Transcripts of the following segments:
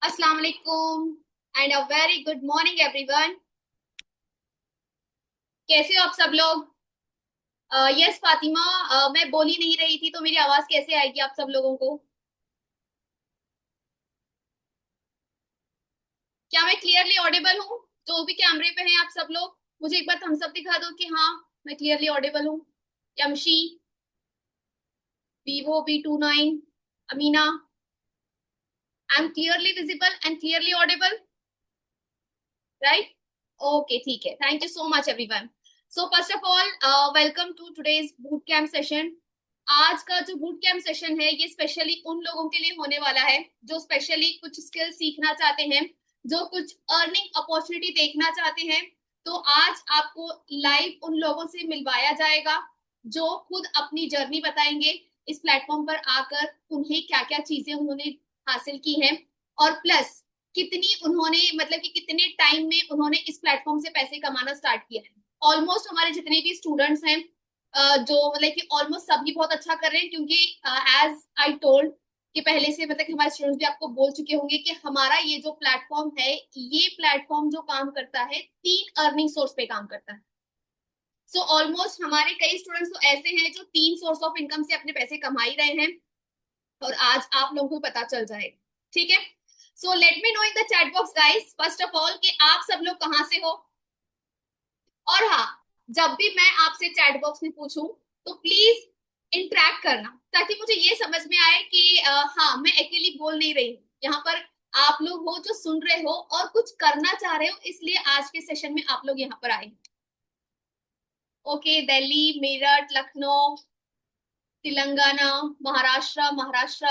अस्सलाम वालेकुम and a very good morning everyone. कैसे हो आप सब लोग? यस फातिमा, मैं बोल ही नहीं रही थी तो मेरी आवाज कैसे आएगी आप सब लोगों को? क्या मैं क्लियरली ऑडिबल हूँ? जो भी कैमरे पे हैं आप सब लोग, मुझे एक बार थम्स अप दिखा दो कि हाँ, मैं क्लियरली ऑडिबल हूँ। यमशी, Vivo V29, Amina, I am clearly visible and clearly audible, right? Okay, ठीक है। Thank you so much everyone. So first of all, welcome to today's boot camp session. आज का जो बूट कैंप सेशन है ये specially उन लोगों के लिए होने वाला है जो स्पेशली कुछ स्किल सीखना चाहते हैं, जो कुछ अर्निंग अपॉर्चुनिटी देखना चाहते हैं। तो आज आपको लाइव उन लोगों से मिलवाया जाएगा जो खुद अपनी जर्नी बताएंगे, इस प्लेटफॉर्म पर आकर उन्हें क्या क्या चीजें उन्होंने हासिल की हैं, और प्लस कितनी उन्होंने मतलब कि कितने टाइम में उन्होंने इस प्लेटफॉर्म से पैसे कमाना स्टार्ट किया है। ऑलमोस्ट हमारे जितने भी स्टूडेंट्स हैं, जो मतलब कि ऑलमोस्ट सभी बहुत अच्छा कर रहे हैं, क्योंकि एज आई टोल्ड कि पहले से मतलब कि हमारे स्टूडेंट्स भी आपको बोल चुके होंगे कि हमारा ये जो प्लेटफॉर्म है, ये प्लेटफॉर्म जो काम करता है तीन अर्निंग सोर्स पे काम करता है। सो ऑलमोस्ट हमारे कई स्टूडेंट्स तो ऐसे हैं जो तीन सोर्स ऑफ इनकम से अपने पैसे कमा ही रहे हैं, और आज आप लोगों को पता चल जाएगा। ठीक है? So let me no in the chat box guys, first of all कि आप सब लोग कहाँ से हो। और हाँ, जब भी मैं आपसे चैट बॉक्स में पूछूं तो प्लीज इंटरेक्ट करना, ताकि मुझे ये समझ में आए कि हाँ, मैं अकेली बोल नहीं रही हूँ। यहाँ पर आप लोग हो जो सुन रहे हो और कुछ करना चाह रहे हो, इसलिए आज के सेशन में आप लोग यहाँ पर आए। ओके, दिल्ली, मेरठ, लखनऊ, तेलंगाना, महाराष्ट्र।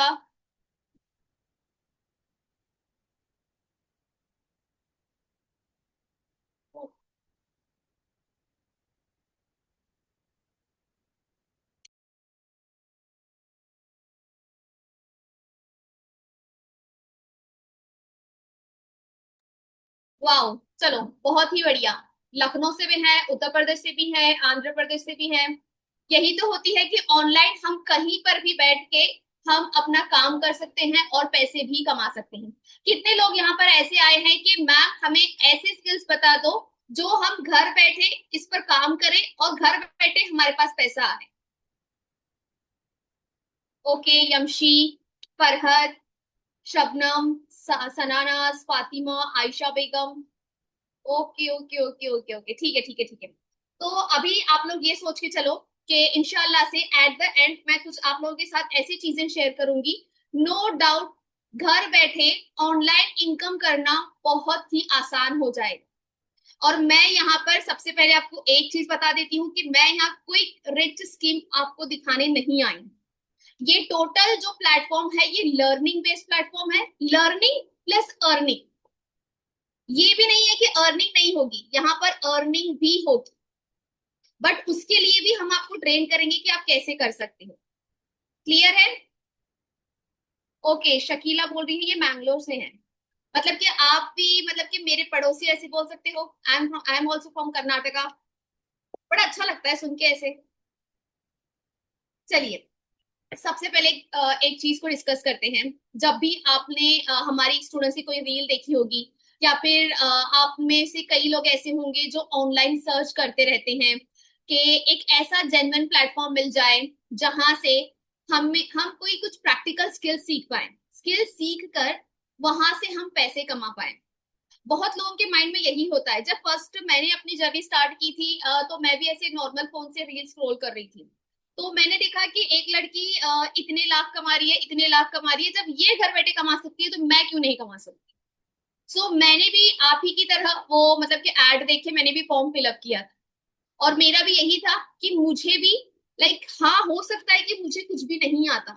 वाओ, चलो बहुत ही बढ़िया। लखनऊ से भी है, उत्तर प्रदेश से भी है, आंध्र प्रदेश से भी है। यही तो होती है कि ऑनलाइन हम कहीं पर भी बैठ के हम अपना काम कर सकते हैं और पैसे भी कमा सकते हैं। कितने लोग यहाँ पर ऐसे आए हैं कि मैम हमें ऐसे स्किल्स बता दो जो हम घर बैठे इस पर काम करें और घर बैठे हमारे पास पैसा आए। ओके, यमशी, फरहद, शबनम, सनानास, Fatima, Ayesha Begum. Okay okay okay okay okay, ठीक है ठीक है ठीक है। तो अभी आप लोग ये सोच के चलो कि इंशाल्लाह से एट द एंड मैं कुछ आप लोगों के साथ ऐसी चीजें शेयर करूंगी। नो डाउट, घर बैठे ऑनलाइन इनकम करना बहुत ही आसान हो जाएगा। और मैं यहाँ पर सबसे पहले आपको एक चीज बता देती हूँ कि मैं यहाँ कोई रिच स्कीम आपको दिखाने नहीं आई हूँ। ये टोटल जो प्लेटफॉर्म है ये लर्निंग बेस्ड प्लेटफॉर्म है, लर्निंग प्लस अर्निंग। ये भी नहीं है कि अर्निंग नहीं होगी, यहाँ पर अर्निंग भी होगी, बट उसके लिए भी हम आपको ट्रेन करेंगे कि आप कैसे कर सकते हो। क्लियर है? ओके, शकीला बोल रही है ये मैंगलोर से है। मतलब कि आप भी मतलब कि मेरे पड़ोसी ऐसे बोल सकते हो। I am also from Karnataka. बड़ा अच्छा लगता है सुन के ऐसे। चलिए, सबसे पहले एक चीज को डिस्कस करते हैं। जब भी आपने हमारी स्टूडेंट्स की कोई रील देखी होगी, या फिर आप में से कई लोग ऐसे होंगे जो ऑनलाइन सर्च करते रहते हैं कि एक ऐसा जेन्युइन प्लेटफॉर्म मिल जाए जहां से हम कोई कुछ प्रैक्टिकल स्किल सीख पाए, स्किल सीख कर वहां से हम पैसे कमा पाए। बहुत लोगों के माइंड में यही होता है। जब फर्स्ट मैंने अपनी जर्नी स्टार्ट की थी, तो मैं भी ऐसे नॉर्मल फोन से रील स्क्रॉल कर रही थी। तो मैंने देखा कि एक लड़की इतने लाख कमा रही है, इतने लाख कमा रही है, जब ये घर बैठे कमा सकती है तो मैं क्यों नहीं कमा सकती? सो मैंने भी आप ही की तरह वो मतलब कि एड देख के मैंने भी फॉर्म फिलअप किया था। और मेरा भी यही था कि मुझे भी लाइक हाँ, हो सकता है कि मुझे कुछ भी नहीं आता,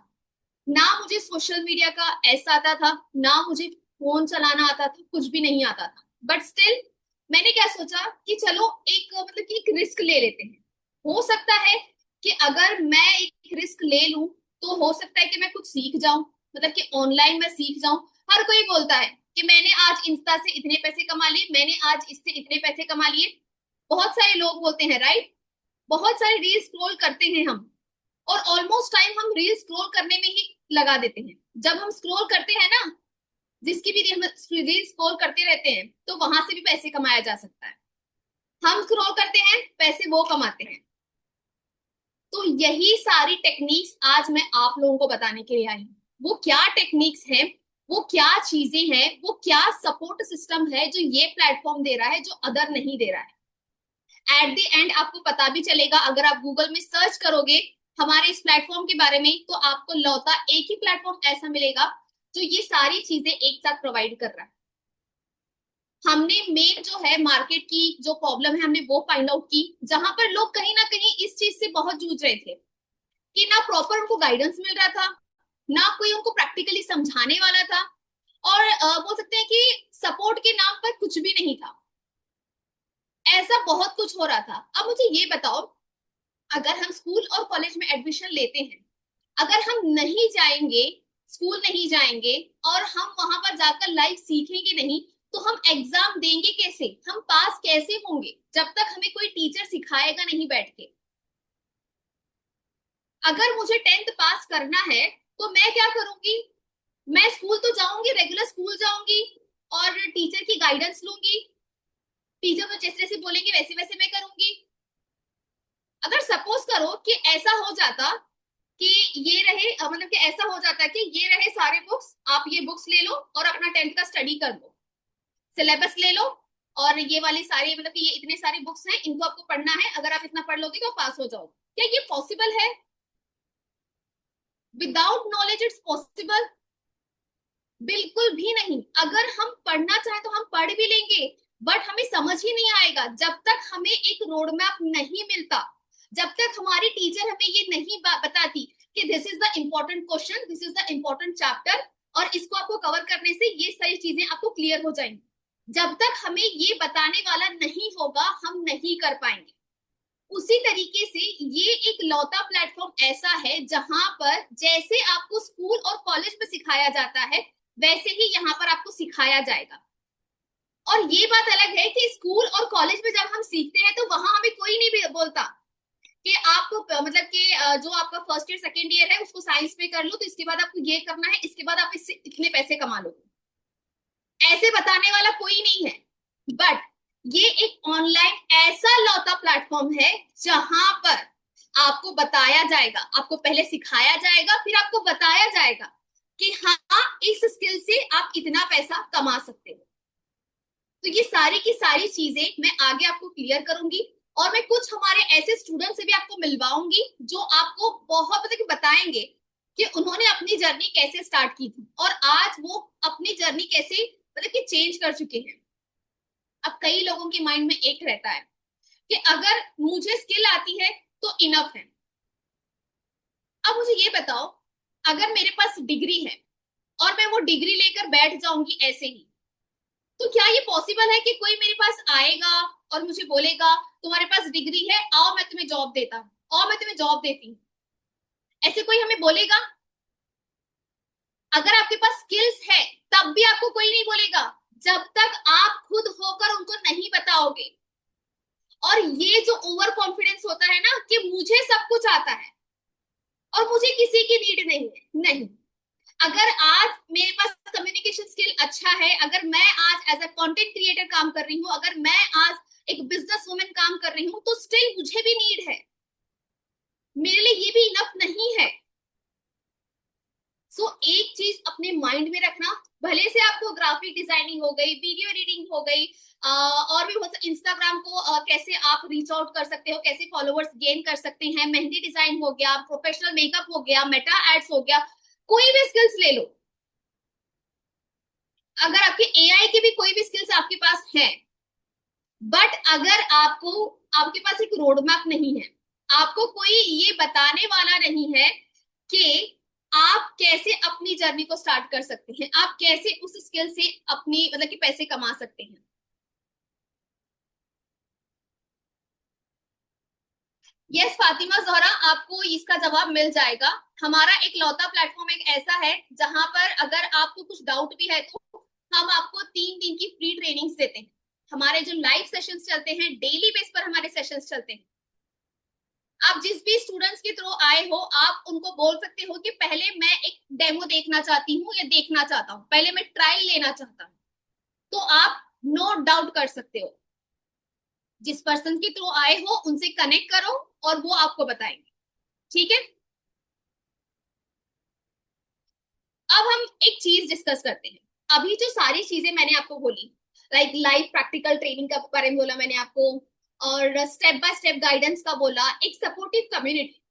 ना मुझे सोशल मीडिया का ऐसा आता था, ना मुझे फोन चलाना आता था, कुछ भी नहीं आता था, बट स्टिल मैंने क्या सोचा कि चलो एक मतलब कि एक रिस्क ले लेते हैं। हो सकता है कि अगर मैं एक रिस्क ले लूं तो हो सकता है कि मैं कुछ सीख जाऊं, मतलब कि ऑनलाइन मैं सीख जाऊं। हर कोई बोलता है कि मैंने आज इंस्टा से इतने पैसे कमा लिए, मैंने आज इससे इतने पैसे कमा लिए। बहुत सारे लोग बोलते हैं, राइट? बहुत सारे रील स्क्रॉल करते हैं हम, और ऑलमोस्ट टाइम हम रील स्क्रॉल करने में ही लगा देते हैं। जब हम स्क्रॉल करते हैं ना, जिसकी भी हम रील स्क्रॉल करते रहते हैं तो वहां से भी पैसे कमाया जा सकता है। हम स्क्रॉल करते हैं, पैसे वो कमाते हैं। तो यही सारी टेक्निक्स आज मैं आप लोगों को बताने के लिए आई हूँ। वो क्या टेक्निक्स हैं, वो क्या चीजें हैं, वो क्या सपोर्ट सिस्टम है जो ये प्लेटफॉर्म दे रहा है जो अदर नहीं दे रहा है। एट द एंड आपको पता भी चलेगा, अगर आप गूगल में सर्च करोगे हमारे इस प्लेटफॉर्म के बारे में, तो आपको लौता एक ही प्लेटफॉर्म ऐसा मिलेगा जो ये सारी चीजें एक साथ प्रोवाइड कर रहा है। हमने मेन जो है मार्केट की जो प्रॉब्लम है हमने वो फाइंड आउट की, जहां पर लोग कहीं ना कहीं इस चीज से बहुत जूझ रहे थे कि ना प्रॉपर उनको गाइडेंस मिल रहा था, ना कोई उनको प्रैक्टिकली समझाने वाला था, और बोल सकते हैं कि सपोर्ट के नाम पर कुछ भी नहीं था। ऐसा बहुत कुछ हो रहा था। अब मुझे ये बताओ, अगर हम स्कूल और कॉलेज में एडमिशन लेते हैं, अगर हम नहीं जाएंगे, स्कूल नहीं जाएंगे और हम वहां पर जाकर लाइव सीखेंगे नहीं, तो हम एग्जाम देंगे कैसे, हम पास कैसे होंगे जब तक हमें कोई टीचर सिखाएगा नहीं बैठ के। अगर मुझे 10th पास करना है तो मैं क्या करूंगी, मैं स्कूल तो जाऊंगी, रेगुलर स्कूल जाऊंगी और टीचर की गाइडेंस लूंगी, टीचर तो जैसे जैसे बोलेंगे वैसे वैसे मैं करूंगी। अगर सपोज करो कि ऐसा हो जाता कि ये रहे मतलब कि ऐसा हो जाता है कि ये रहे सारे बुक्स, आप ये बुक्स ले लो और अपना 10th का स्टडी कर लो, सिलेबस ले लो, और ये वाली सारी मतलब कि ये इतने सारे बुक्स हैं, इनको आपको पढ़ना है, अगर आप इतना पढ़ लोगे तो पास हो जाओ। क्या ये पॉसिबल है? Without knowledge it's possible? बिल्कुल भी नहीं। अगर हम पढ़ना चाहें तो हम पढ़ भी लेंगे, बट हमें समझ ही नहीं आएगा जब तक हमें एक रोड मैप नहीं मिलता, जब तक हमारी टीचर हमें ये नहीं बताती कि this is the important question, this is the important chapter, और इसको आपको कवर करने से ये सारी चीजें आपको क्लियर हो जाएंगी। जब तक हमें ये बताने वाला नहीं होगा हम नहीं कर पाएंगे। उसी तरीके से ये एक लौता प्लेटफॉर्म ऐसा है जहां पर जैसे आपको स्कूल और कॉलेज में सिखाया जाता है वैसे ही यहाँ पर आपको सिखाया जाएगा। और ये बात अलग है कि स्कूल और कॉलेज में जब हम सीखते हैं तो वहां हमें कोई नहीं बोलता कि आपको मतलब कि जो आपका फर्स्ट ईयर सेकेंड ईयर है उसको साइंस में कर लो, तो इसके बाद आपको ये करना है, इसके बाद आप इससे इतने पैसे कमा लो, ऐसे बताने वाला कोई नहीं है। बट ये एक ऑनलाइन ऐसा लौता प्लेटफॉर्म है जहां पर आपको बताया जाएगा, आपको पहले सिखाया जाएगा, फिर आपको बताया जाएगा कि हाँ इस स्किल से आप इतना पैसा कमा सकते हो। तो ये सारी की सारी चीजें मैं आगे आपको क्लियर करूंगी, और मैं कुछ हमारे ऐसे स्टूडेंट से भी आपको मिलवाऊंगी जो आपको बहुत मतलब कि बताएंगे कि उन्होंने अपनी जर्नी कैसे स्टार्ट की थी और आज वो अपनी जर्नी कैसे मतलब कि चेंज कर चुके हैं। अब कई लोगों के माइंड में एक रहता है कि अगर मुझे स्किल आती है तो इनफ है। अब मुझे ये बताओ, अगर मेरे पास डिग्री है और मैं वो डिग्री लेकर बैठ जाऊंगी ऐसे ही, तो क्या ये पॉसिबल है कि कोई मेरे पास आएगा और मुझे बोलेगा तुम्हारे पास डिग्री है, आओ मैं तुम्हें जॉब देता हूँ, आओ मैं तुम्हें जॉब देती हूँ? ऐसे कोई हमें बोलेगा? अगर आपके पास स्किल्स है तब भी आपको कोई नहीं बोलेगा जब तक आप खुद होकर उनको नहीं बताओगे। और ये जो ओवर कॉन्फिडेंस होता है ना कि मुझे सब कुछ आता है और मुझे किसी की नीड नहीं है, नहीं। अगर आज मेरे पास कम्युनिकेशन स्किल अच्छा है, अगर मैं आज एज अ कंटेंट क्रिएटर काम कर रही हूँ, अगर मैं आज एक बिजनेस वुमेन काम कर रही हूँ, तो स्टिल मुझे भी नीड है, मेरे लिए ये भी इनफ नहीं है। सो एक चीज अपने माइंड में रखना, भले से आपको ग्राफिक डिजाइनिंग हो गई, वीडियो एडिटिंग हो गई, और भी बहुत इंस्टाग्राम को कैसे आप रीच आउट कर सकते हो, कैसे फॉलोअर्स गेन कर सकते हैं, मेहंदी डिजाइन हो गया, प्रोफेशनल मेकअप हो गया, मेटा एड्स हो गया, कोई भी स्किल्स ले लो। अगर आपके एआई के भी कोई भी स्किल्स आपके पास है, बट अगर आपके पास एक रोड मैप नहीं है, आपको कोई ये बताने वाला नहीं है कि आप कैसे अपनी जर्नी को स्टार्ट कर सकते हैं, आप कैसे उस स्किल से अपनी मतलब कि पैसे कमा सकते हैं। यस फातिमा जहरा, आपको इसका जवाब मिल जाएगा। हमारा एक लौता प्लेटफॉर्म एक ऐसा है जहां पर अगर आपको कुछ डाउट भी है तो हम आपको 3 दिन की फ्री ट्रेनिंग्स देते हैं। हमारे जो लाइव सेशंस चलते हैं, डेली बेस पर हमारे सेशंस चलते हैं। आप जिस भी स्टूडेंट्स के थ्रू आए हो, आप उनको बोल सकते हो कि पहले मैं एक डेमो देखना चाहती हूँ या देखना चाहता हूँ, पहले मैं ट्रायल लेना चाहता हूँ। तो आप नो डाउट कर सकते हो, जिस पर्सन के थ्रू आए हो उनसे कनेक्ट करो और वो आपको बताएंगे। ठीक है, अब हम एक चीज डिस्कस करते हैं। अभी जो सारी चीजें मैंने आपको बोली, लाइक लाइव प्रैक्टिकल ट्रेनिंग का बारे में बोला मैंने आपको, और स्टेप बाय स्टेप गाइडेंस का बोला, एक सपोर्टिव कम्युनिटी,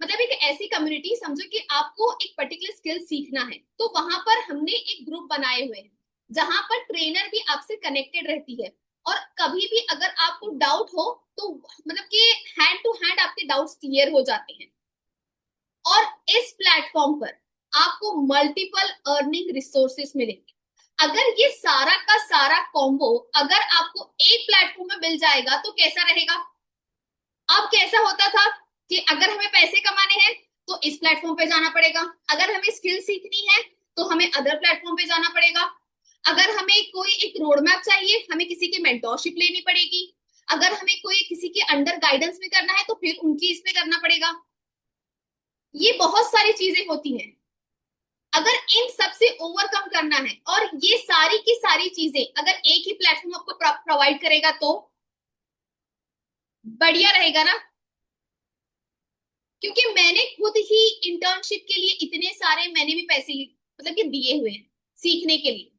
मतलब एक ऐसी कम्युनिटी समझो कि आपको एक पर्टिकुलर स्किल सीखना है, तो वहां पर हमने एक ग्रुप बनाए हुए हैं जहां पर ट्रेनर भी आपसे कनेक्टेड रहती है। और कभी भी अगर आपको डाउट हो तो मतलब कि हैंड टू हैंड आपके डाउट्स क्लियर हो जाते हैं। और इस प्लेटफॉर्म पर आपको मल्टीपल अर्निंग रिसोर्सेस मिलेंगे। अगर ये सारा का सारा कॉम्बो अगर आपको एक प्लेटफॉर्म में मिल जाएगा तो कैसा रहेगा। अब कैसा होता था कि अगर हमें पैसे कमाने हैं तो इस प्लेटफॉर्म पे जाना पड़ेगा, अगर हमें स्किल सीखनी है तो हमें अदर प्लेटफॉर्म पे जाना पड़ेगा, अगर हमें कोई एक रोड मैप चाहिए हमें किसी की मेंटोरशिप लेनी पड़ेगी, अगर हमें कोई किसी के अंडर गाइडेंस में करना है तो फिर उनकी इसमें करना पड़ेगा। ये बहुत सारी चीजें होती हैं। अगर इन सब से ओवरकम करना है और ये सारी की सारी चीजें अगर एक ही प्लेटफॉर्म आपको प्रोवाइड करेगा तो बढ़िया रहेगा ना। क्योंकि मैंने खुद ही इंटर्नशिप के लिए इतने सारे मैंने भी पैसे मतलब कि दिए हुए हैं सीखने के लिए।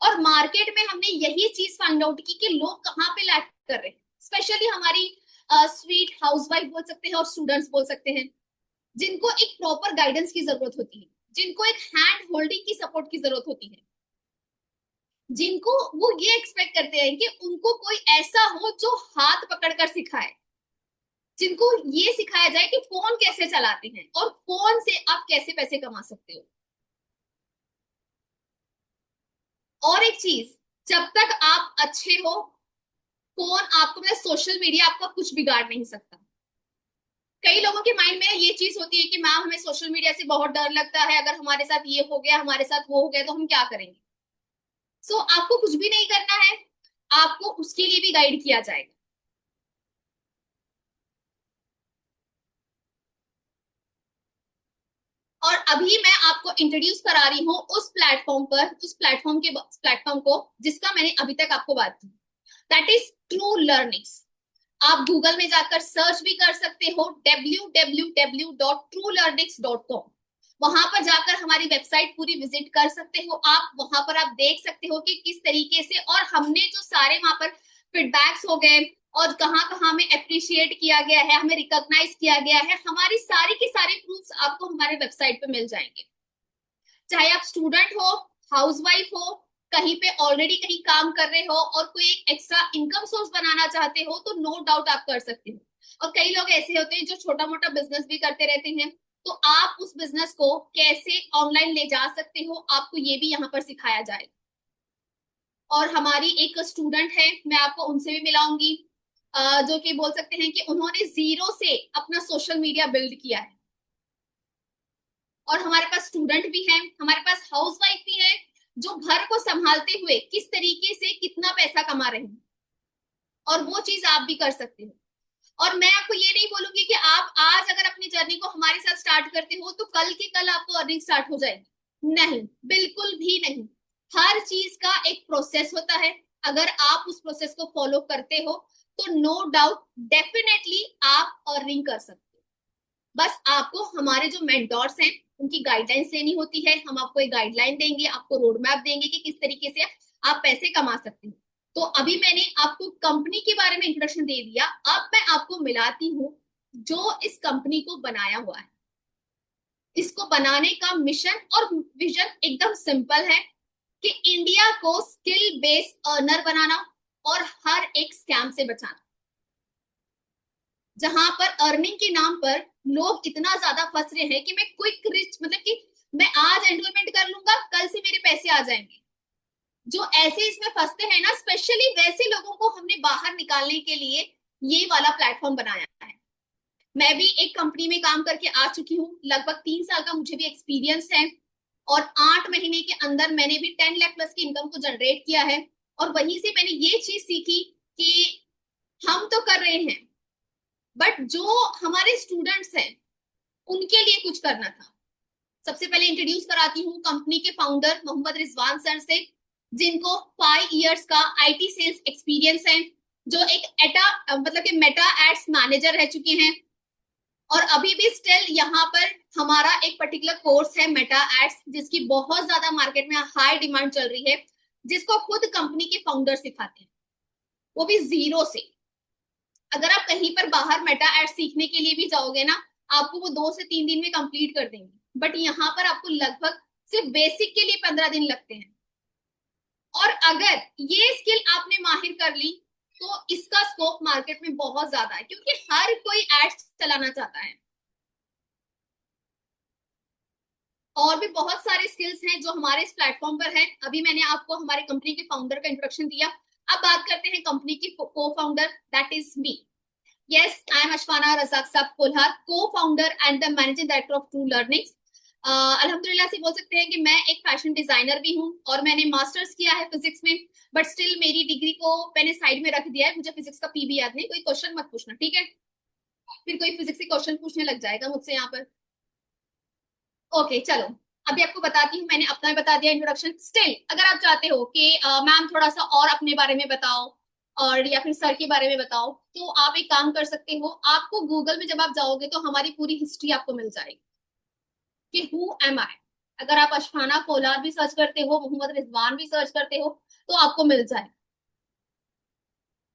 और मार्केट में हमने यही चीज फाइंड आउट की कि लोग कहाँ पे लैक कर रहे हैं, स्पेशली हमारी स्वीट हाउसवाइफ बोल सकते हैं और स्टूडेंट्स बोल सकते हैं, जिनको एक प्रॉपर गाइडेंस की जरूरत होती है, जिनको एक हैंड होल्डिंग की सपोर्ट की जरूरत होती है, जिनको वो ये एक्सपेक्ट करते हैं कि उनको कोई ऐसा हो जो हाथ पकड़कर सिखाए, जिनको ये सिखाया जाए कि फोन कैसे चलाते हैं और फोन से आप कैसे पैसे कमा सकते हो। और एक चीज, जब तक आप अच्छे हो, फोन आपको मतलब सोशल मीडिया आपका कुछ बिगाड़ नहीं सकता। कई लोगों के माइंड में ये चीज होती है कि मैम हमें सोशल मीडिया से बहुत डर लगता है, अगर हमारे साथ ये हो गया हमारे साथ वो हो गया तो हम क्या करेंगे। सो आपको कुछ भी नहीं करना है, आपको उसके लिए भी गाइड किया जाएगा। और अभी मैं आपको इंट्रोड्यूस करा रही हूँ उस प्लेटफॉर्म पर, उस प्लेटफॉर्म को जिसका मैंने अभी तक आपको बात की, दैट इज ट्रू लर्निंग्स। आप गूगल में जाकर सर्च भी कर सकते हो www.truelearnings.com। वहां पर जाकर हमारी वेबसाइट पूरी विजिट कर सकते हो आप, वहां पर आप देख सकते हो कि किस तरीके से और हमने जो सारे वहां पर फीडबैक्स हो गए और कहाँ कहाँ में अप्रिशिएट किया गया है, हमें रिकॉग्नाइज किया गया है, हमारी सारी की सारी प्रूफ्स आपको हमारे वेबसाइट पे मिल जाएंगे। चाहे आप स्टूडेंट हो, हाउसवाइफ हो, कहीं पे ऑलरेडी कहीं काम कर रहे हो और कोई एक्स्ट्रा इनकम सोर्स बनाना चाहते हो तो नो डाउट आप कर सकते हो। और कई लोग ऐसे होते हैं जो छोटा मोटा बिजनेस भी करते रहते हैं, तो आप उस बिजनेस को कैसे ऑनलाइन ले जा सकते हो आपको ये भी यहाँ पर सिखाया जाएगा। और हमारी एक स्टूडेंट है, मैं आपको उनसे भी मिलाऊंगी, जो कि बोल सकते हैं कि उन्होंने जीरो से अपना सोशल मीडिया बिल्ड किया है। और हमारे पास स्टूडेंट भी हैं, हमारे पास हाउसवाइफ भी हैं जो घर को संभालते हुए किस तरीके से कितना पैसा कमा रहे हैं, और वो चीज आप भी कर सकते हो। और मैं आपको ये नहीं बोलूंगी कि आप आज अगर अपनी जर्नी को हमारे साथ स्टार्ट करते हो तो कल के कल आपको अर्निंग स्टार्ट हो जाएगी, नहीं, बिल्कुल भी नहीं। हर चीज का एक प्रोसेस होता है, अगर आप उस प्रोसेस को फॉलो करते हो तो नो डाउट डेफिनेटली आप अर्निंग कर सकते हो। बस आपको हमारे जो मेंटोर्स हैं उनकी गाइडलाइंस लेनी होती है, हम आपको एक गाइडलाइन देंगे, आपको रोड मैप देंगे कि किस तरीके से आप पैसे कमा सकते हैं। तो अभी मैंने आपको कंपनी के बारे में इंट्रोडक्शन दे दिया, अब मैं आपको मिलाती हूँ जो इस कंपनी को बनाया हुआ है। इसको बनाने का मिशन और विजन एकदम सिंपल है कि इंडिया को स्किल बेस्ड अर्नर बनाना और हर एक स्कैम से बचाना। जहां पर अर्निंग के नाम पर लोग इतना ज्यादा फंस रहे हैं कि मैं क्विक रिच मतलब कि मैं आज एनरोलमेंट कर लूंगा कल से मेरे पैसे आ जाएंगे। जो ऐसे इसमें फंसते हैं ना, स्पेशली वैसे लोगों को हमने बाहर निकालने के लिए ये वाला प्लेटफॉर्म बनाया है। मैं भी एक कंपनी में काम करके आ चुकी हूँ, लगभग 3 साल का मुझे भी एक्सपीरियंस है। और 8 महीने के अंदर मैंने भी 10 लाख प्लस की इनकम को जनरेट किया है। और वहीं से मैंने ये चीज सीखी कि हम तो कर रहे हैं, बट जो हमारे स्टूडेंट्स हैं उनके लिए कुछ करना था। सबसे पहले इंट्रोड्यूस कराती हूँ कंपनी के फाउंडर मोहम्मद रिजवान सर से, जिनको 5 इयर्स का आईटी सेल्स एक्सपीरियंस है, जो एक एटा मतलब कि मेटा एड्स मैनेजर रह चुके हैं, और अभी भी स्टिल यहाँ पर हमारा एक पर्टिकुलर कोर्स है मेटा एड्स, जिसकी बहुत ज्यादा मार्केट में हाई डिमांड चल रही है, जिसको खुद कंपनी के फाउंडर सिखाते हैं, वो भी जीरो से। अगर आप कहीं पर बाहर मेटा एड्स सीखने के लिए भी जाओगे ना, आपको वो 2 से 3 दिन में कंप्लीट कर देंगे, बट यहाँ पर आपको लगभग सिर्फ बेसिक के लिए 15 दिन लगते हैं। और अगर ये स्किल आपने माहिर कर ली तो इसका स्कोप मार्केट में बहुत ज्यादा है, क्योंकि हर कोई एड्स चलाना चाहता है। और भी बहुत सारे स्किल्स हैं जो हमारे इस प्लेटफॉर्म पर हैं। अभी मैंने आपको हमारे कंपनी के फाउंडर का इंट्रोडक्शन दिया, अब बात करते हैं कंपनी की को founder, that is me. Yes, I am Ashfana Razak Sab Kolhar, co-founder and the managing director of True Learnings. अल्हम्दुलिल्लाह से बोल सकते हैं कि मैं एक फैशन डिजाइनर भी हूँ और मैंने मास्टर्स किया है फिजिक्स में, बट स्टिल मेरी डिग्री को मैंने साइड में रख दिया है। मुझे फिजिक्स का पी भी याद नहीं, कोई क्वेश्चन मत पूछना, ठीक है? फिर कोई फिजिक्स के क्वेश्चन पूछने लग जाएगा मुझसे यहाँ पर। ओके चलो, अभी आपको बताती हूँ, मैंने अपना बता दिया इंट्रोडक्शन। स्टिल अगर आप चाहते हो कि मैम थोड़ा सा और अपने बारे में बताओ और या फिर सर के बारे में बताओ, तो आप एक काम कर सकते हो, आपको गूगल में जब आप जाओगे तो हमारी पूरी हिस्ट्री आपको मिल जाएगी कि हु एम आई। अगर आप अशफाना कोलार भी सर्च करते हो, मोहम्मद रिजवान भी सर्च करते हो, तो आपको मिल जाए।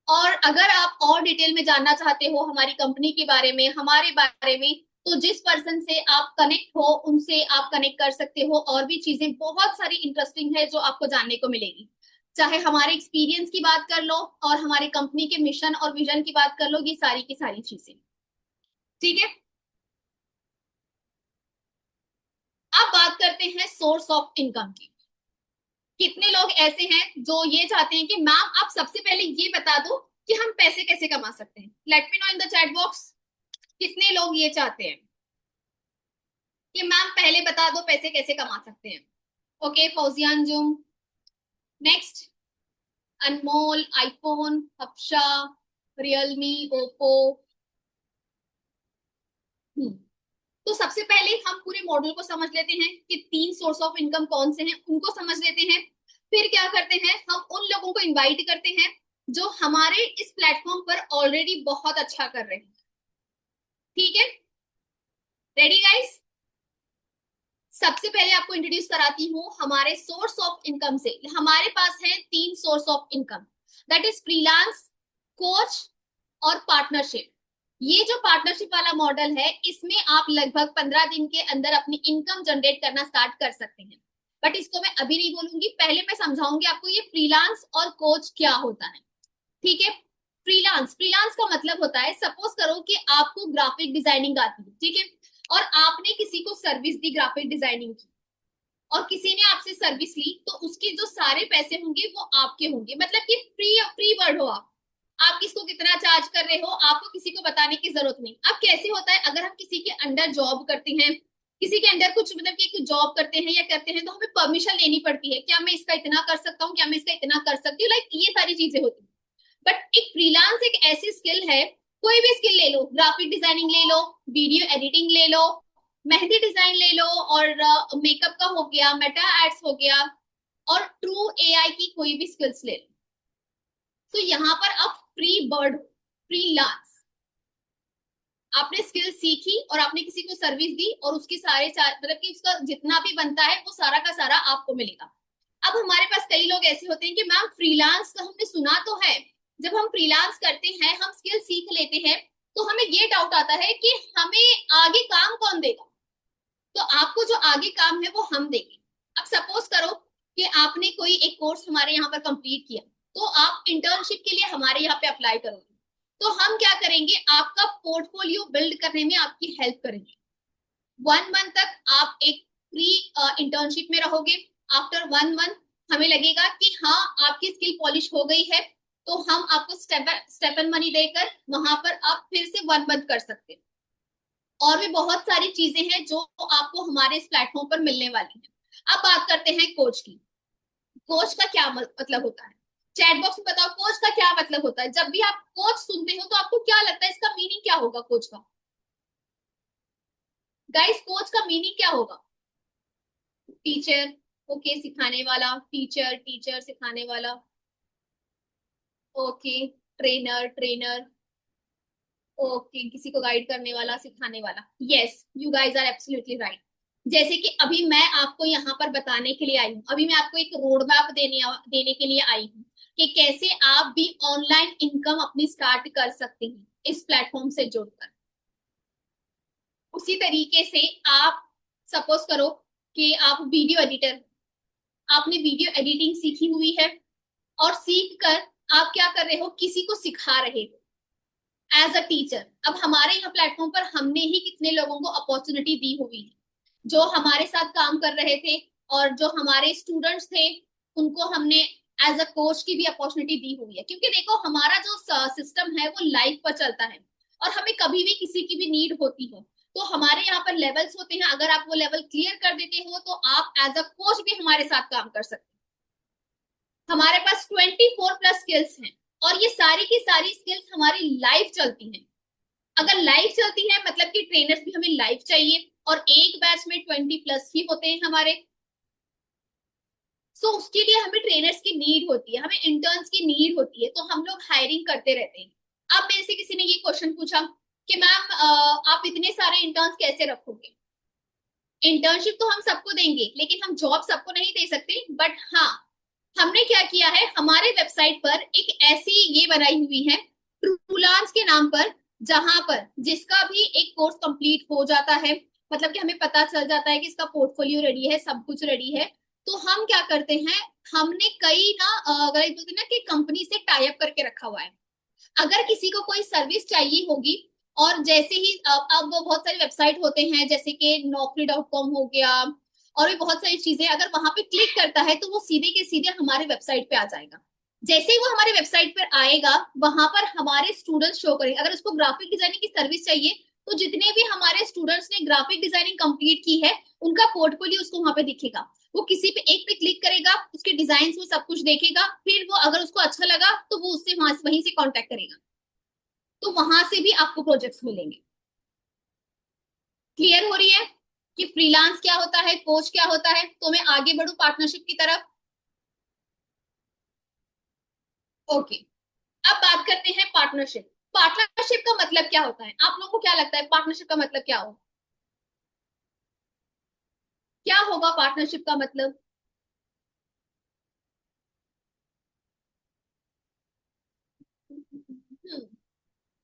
और अगर आप और डिटेल में जानना चाहते हो हमारी कंपनी के बारे में, हमारे बारे में, तो जिस पर्सन से आप कनेक्ट हो उनसे आप कनेक्ट कर सकते हो। और भी चीजें बहुत सारी इंटरेस्टिंग है जो आपको जानने को मिलेगी, चाहे हमारे एक्सपीरियंस की बात कर लो और हमारी कंपनी के मिशन और विजन की बात कर लो, ये सारी की सारी चीजें, ठीक है? अब बात करते हैं सोर्स ऑफ इनकम की। कितने लोग ऐसे हैं जो ये चाहते हैं कि मैम आप सबसे पहले ये बता दो कि हम पैसे कैसे कमा सकते हैं? Late me no in the chat box, कितने लोग ये चाहते हैं कि मैम पहले बता दो पैसे कैसे कमा सकते हैं? ओके, फौजिया अंजुम, नेक्स्ट अनमोल, आईफोन, हफ्शा, रियलमी, ओप्पो। तो सबसे पहले हम पूरे मॉडल को समझ लेते हैं कि 3 सोर्स ऑफ इनकम कौन से हैं, उनको समझ लेते हैं। फिर क्या करते हैं, हम उन लोगों को इनवाइट करते हैं जो हमारे इस प्लेटफॉर्म पर ऑलरेडी बहुत अच्छा कर रहे हैं, ठीक है? Ready guys? सबसे पहले आपको इंट्रोड्यूस कराती हूँ हमारे सोर्स ऑफ इनकम से। हमारे पास है 3 source of income, that is freelance, coach और पार्टनरशिप। ये जो पार्टनरशिप वाला मॉडल है, इसमें आप लगभग 15 दिन के अंदर अपनी इनकम जनरेट करना स्टार्ट कर सकते हैं। बट इसको मैं अभी नहीं बोलूंगी, पहले मैं समझाऊंगी आपको ये फ्रीलांस और कोच क्या होता है, ठीक है? फ्रीलांस, फ्रीलांस का मतलब होता है, सपोज करो कि आपको ग्राफिक डिजाइनिंग आती है, ठीक है, और आपने किसी को सर्विस दी ग्राफिक डिजाइनिंग की, और किसी ने आपसे सर्विस ली, तो उसके जो सारे पैसे होंगे वो आपके होंगे, मतलब कि फ्री फ्री बर्ड हो आप किसको कितना चार्ज कर रहे हो आपको किसी को बताने की जरूरत नहीं। अब कैसे होता है, अगर हम किसी के अंडर जॉब करते हैं, किसी के अंडर कुछ मतलब कि कुछ जॉब करते हैं या करते हैं, तो हमें परमिशन लेनी पड़ती है, क्या मैं इसका इतना कर सकता हूँ, क्या मैं इसका इतना कर सकती हूँ, लाइक ये सारी चीजें होती है। बट एक फ्रीलांस एक ऐसी स्किल है, कोई भी स्किल ले लो, ग्राफिक डिजाइनिंग ले लो, वीडियो एडिटिंग ले लो, मेहंदी डिजाइन ले लो, और मेकअप का हो गया, मेटा एड्स हो गया, और ट्रू एआई की कोई भी स्किल्स ले लो। तो यहाँ पर आप फ्री बर्ड, फ्रीलांस, आपने स्किल सीखी और आपने किसी को सर्विस दी और उसकी सारे मतलब कि उसका जितना भी बनता है वो सारा का सारा आपको मिलेगा। अब हमारे पास कई लोग ऐसे होते हैं कि मैम फ्रीलांस का हमने सुना तो है, जब हम फ्रीलांस करते हैं, हम स्किल सीख लेते हैं, तो हमें ये डाउट आता है कि हमें आगे काम कौन देगा? तो आपको जो आगे काम है वो हम देंगे। अब सपोज करो कि आपने कोई एक कोर्स हमारे यहाँ पर कंप्लीट किया, तो आप इंटर्नशिप के लिए हमारे यहाँ पे अप्लाई करोगे, तो हम क्या करेंगे, आपका पोर्टफोलियो बिल्ड करने में आपकी हेल्प करेंगे। 1 मंथ तक आप एक फ्री इंटर्नशिप में रहोगे। आफ्टर 1 मंथ हमें लगेगा कि हाँ आपकी स्किल पॉलिश हो गई है, तो हम आपको स्टेपन मनी देकर वहां पर आप फिर से 1 मंथ कर सकते हैं। और भी बहुत सारी चीजें हैं जो आपको हमारे इस प्लेटफॉर्म पर मिलने वाली हैं। अब बात करते हैं कोच की। कोच का क्या मतलब होता है? चैट बॉक्स में बताओ कोच का क्या मतलब होता है। जब भी आप कोच सुनते हो तो आपको क्या लगता है इसका मीनिंग क्या होगा कोच का? गाइस कोच का मीनिंग क्या होगा? टीचर। ओके, सिखाने वाला। टीचर, टीचर सिखाने वाला। ओके। Trainer, trainer. ओके, किसी को गाइड करने वाला, सिखाने वाला। Yes, you guys are absolutely right. जैसे कि अभी मैं आपको यहाँ पर बताने के लिए आई हूँ, अभी मैं आपको एक रोड मैप देने के लिए आई हूँ कि कैसे आप भी ऑनलाइन इनकम अपनी स्टार्ट कर सकते हैं इस प्लेटफॉर्म से जुड़कर। उसी तरीके से आप सपोज करो कि आप वीडियो एडिटर, आपने वीडियो एडिटिंग सीखी हुई है और सीख कर आप क्या कर रहे हो, किसी को सिखा रहे हो एज अ टीचर। अब हमारे यहाँ प्लेटफॉर्म पर हमने ही कितने लोगों को अपॉर्चुनिटी दी हुई है, जो हमारे साथ काम कर रहे थे और जो हमारे स्टूडेंट्स थे उनको हमने एज अ कोच की भी अपॉर्चुनिटी दी हुई है। क्योंकि देखो हमारा जो सिस्टम है वो लाइफ पर चलता है और हमें कभी भी किसी की भी नीड होती है तो हमारे यहाँ पर लेवल्स होते हैं। अगर आप वो लेवल क्लियर कर देते हो तो आप एज अ कोच भी हमारे साथ काम कर सकते हैं। हमारे पास 24+ स्किल्स हैं और ये सारी की सारी स्किल्स हमारी लाइफ चलती हैं। अगर लाइफ चलती है मतलब कि ट्रेनर्स भी हमें लाइफ चाहिए और एक बैच में 20+ ही होते हैं हमारे। सो उसके लिए हमें ट्रेनर्स की नीड होती है, हमें इंटर्न्स की नीड होती है, तो हम लोग हायरिंग करते रहते हैं। अब मेरे से किसी ने ये क्वेश्चन पूछा कि मैम आप इतने सारे इंटर्न्स कैसे रखोगे? इंटर्नशिप तो हम सबको देंगे लेकिन हम जॉब सबको नहीं दे सकते। बट हाँ, हमने क्या किया है, हमारे वेबसाइट पर एक ऐसी ये बनाई हुई है ट्रूलांस के नाम पर, जहां पर जिसका भी एक कोर्स कंप्लीट हो जाता है, मतलब कि हमें पता चल जाता है कि इसका पोर्टफोलियो रेडी है, सब कुछ रेडी है, तो हम क्या करते हैं, हमने कई ना अगर एक बोलते हैं ना कि कंपनी से टाई अप करके रखा हुआ है। अगर किसी को कोई सर्विस चाहिए होगी और जैसे ही अब वो बहुत सारे वेबसाइट होते हैं जैसे कि naukri.com हो गया और भी बहुत सारी चीजें, अगर वहां पे क्लिक करता है तो वो सीधे के सीधे हमारे वेबसाइट पे आ जाएगा। जैसे ही वो हमारे वेबसाइट पर आएगा वहां पर हमारे स्टूडेंट्स शो करेंगे। अगर उसको ग्राफिक डिजाइनिंग की सर्विस चाहिए तो जितने भी हमारे स्टूडेंट्स ने ग्राफिक डिजाइनिंग कंप्लीट की है उनका पोर्टफोलियो उसको वहां पे दिखेगा। वो किसी पे एक पे क्लिक करेगा, उसके डिजाइन में सब कुछ देखेगा, फिर वो अगर उसको अच्छा लगा तो वो उससे वहीं से कांटेक्ट करेगा, तो वहां से भी आपको प्रोजेक्ट्स मिलेंगे। क्लियर हो रही है कि फ्रीलांस क्या होता है, कोच क्या होता है? तो मैं आगे बढ़ू पार्टनरशिप की तरफ। ओके, अब बात करते हैं पार्टनरशिप। पार्टनरशिप का मतलब क्या होता है? आप लोगों को क्या लगता है पार्टनरशिप का मतलब क्या हो, क्या होगा पार्टनरशिप का मतलब?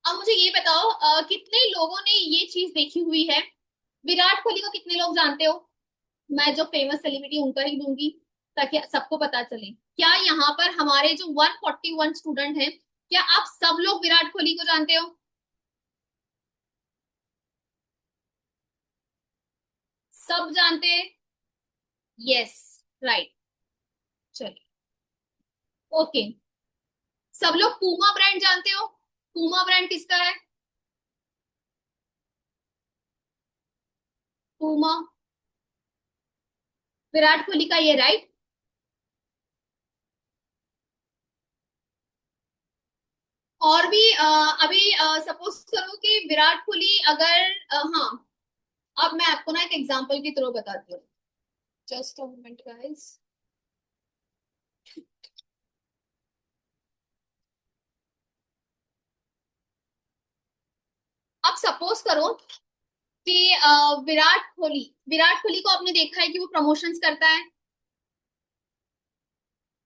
अब मुझे ये बताओ कितने लोगों ने ये चीज देखी हुई है? विराट कोहली को कितने लोग जानते हो? मैं जो फेमस सेलिब्रिटी उनका ही दूंगी ताकि सबको पता चले। क्या यहाँ पर हमारे जो 141 स्टूडेंट हैं, क्या आप सब लोग विराट कोहली को जानते हो? सब जानते हैं? Yes, right. चलिए, ओके। सब लोग पूमा ब्रांड जानते हो? पूमा ब्रांड किसका है? पूमा विराट कोहली का, ये राइट। और भी अभी सपोज करो कि विराट कोहली अगर हाँ, अब मैं आपको ना एक एग्जांपल के थ्रू बताती हूँ। Just a moment guys. अब सपोज करो कि विराट कोहली को आपने देखा है कि वो प्रमोशंस करता है।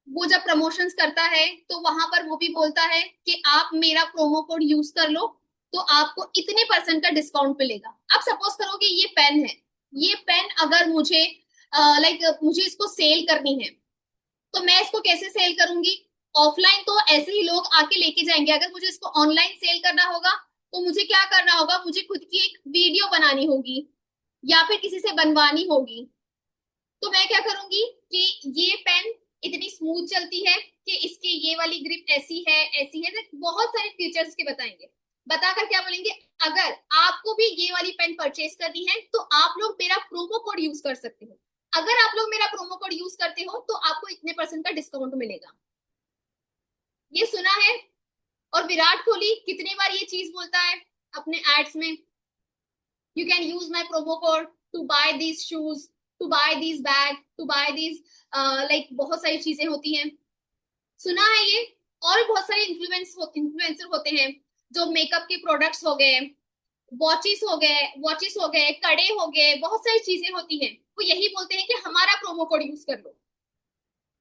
वो जब प्रमोशंस करता है तो वहां पर वो भी बोलता है कि आप मेरा प्रोमो कोड यूज कर लो तो आपको इतने परसेंट का डिस्काउंट मिलेगा। अब सपोज करो कि ये पेन है, ये पेन अगर मुझे मुझे इसको सेल करनी है तो मैं इसको कैसे सेल करूंगी? ऑफलाइन तो ऐसे ही लोग आके लेके जाएंगे, अगर मुझे इसको ऑनलाइन सेल करना होगा तो मुझे क्या करना होगा, मुझे खुद की एक वीडियो बनानी होगी या फिर किसी से बनवानी होगी। तो मैं क्या करूंगी कि ये पेन इतनी स्मूथ चलती है कि इसकी ये वाली ग्रिप ऐसी है, ऐसी है, बहुत सारे फीचर्स के बताएंगे। बताकर क्या बोलेंगे, अगर आपको भी ये वाली पेन परचेज करनी है तो आप लोग मेरा प्रोमो कोड यूज कर सकते हो। अगर आप लोग मेरा प्रोमो कोड यूज करते हो तो आपको इतने परसेंट का डिस्काउंट मिलेगा। ये सुना है? और विराट कोहली कितनी बार ये चीज बोलता है अपने एड्स में, you can use my promo code to buy these shoes, to buy these bag, to buy these, like बहुत सारी चीजें होती हैं, सुना है ये? और बहुत सारे इन्फ्लुएंसर होते हैं जो मेकअप के प्रोडक्ट्स हो गए, वॉचेस हो गए, कड़े हो गए, बहुत सारी चीजें होती हैं, वो यही बोलते हैं कि हमारा प्रोमो कोड यूज कर लो,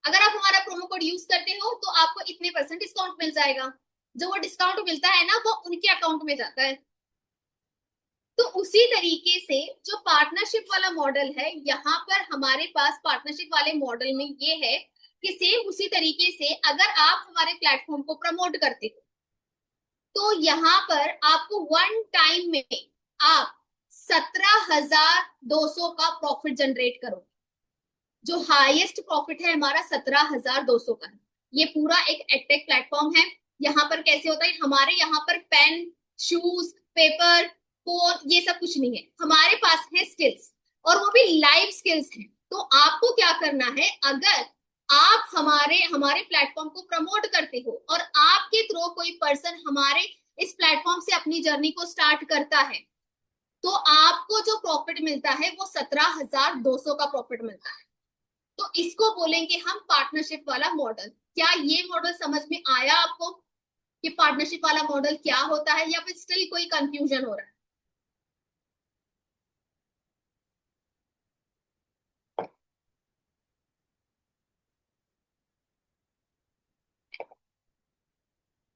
अगर आप हमारा प्रोमो कोड यूज करते हो तो आपको इतने परसेंट डिस्काउंट मिल जाएगा। जो वो डिस्काउंट मिलता है ना, वो उनके अकाउंट में जाता है। तो उसी तरीके से जो पार्टनरशिप वाला मॉडल है, यहाँ पर हमारे पास पार्टनरशिप वाले मॉडल में ये है कि सेम उसी तरीके से अगर आप हमारे प्लेटफॉर्म को प्रमोट करते हो तो यहाँ पर आपको वन टाइम में आप 17,200 का प्रॉफिट जनरेट करोगे। जो हाईएस्ट प्रॉफिट है हमारा 17,200 का है। ये पूरा एक एडटेक प्लेटफॉर्म है। यहाँ पर कैसे होता है, हमारे यहाँ पर पेन, शूज, पेपर, फोन, ये सब कुछ नहीं है, हमारे पास है स्किल्स, और वो भी लाइव स्किल्स हैं। तो आपको क्या करना है, अगर आप हमारे हमारे प्लेटफॉर्म को प्रमोट करते हो और आपके थ्रू कोई पर्सन हमारे इस प्लेटफॉर्म से अपनी जर्नी को स्टार्ट करता है, तो आपको जो प्रॉफिट मिलता है वो 17,200 का प्रॉफिट मिलता है। तो इसको बोलेंगे हम पार्टनरशिप वाला मॉडल। क्या ये मॉडल समझ में आया आपको कि पार्टनरशिप वाला मॉडल क्या होता है, या फिर स्टिल कोई कंफ्यूजन हो रहा है?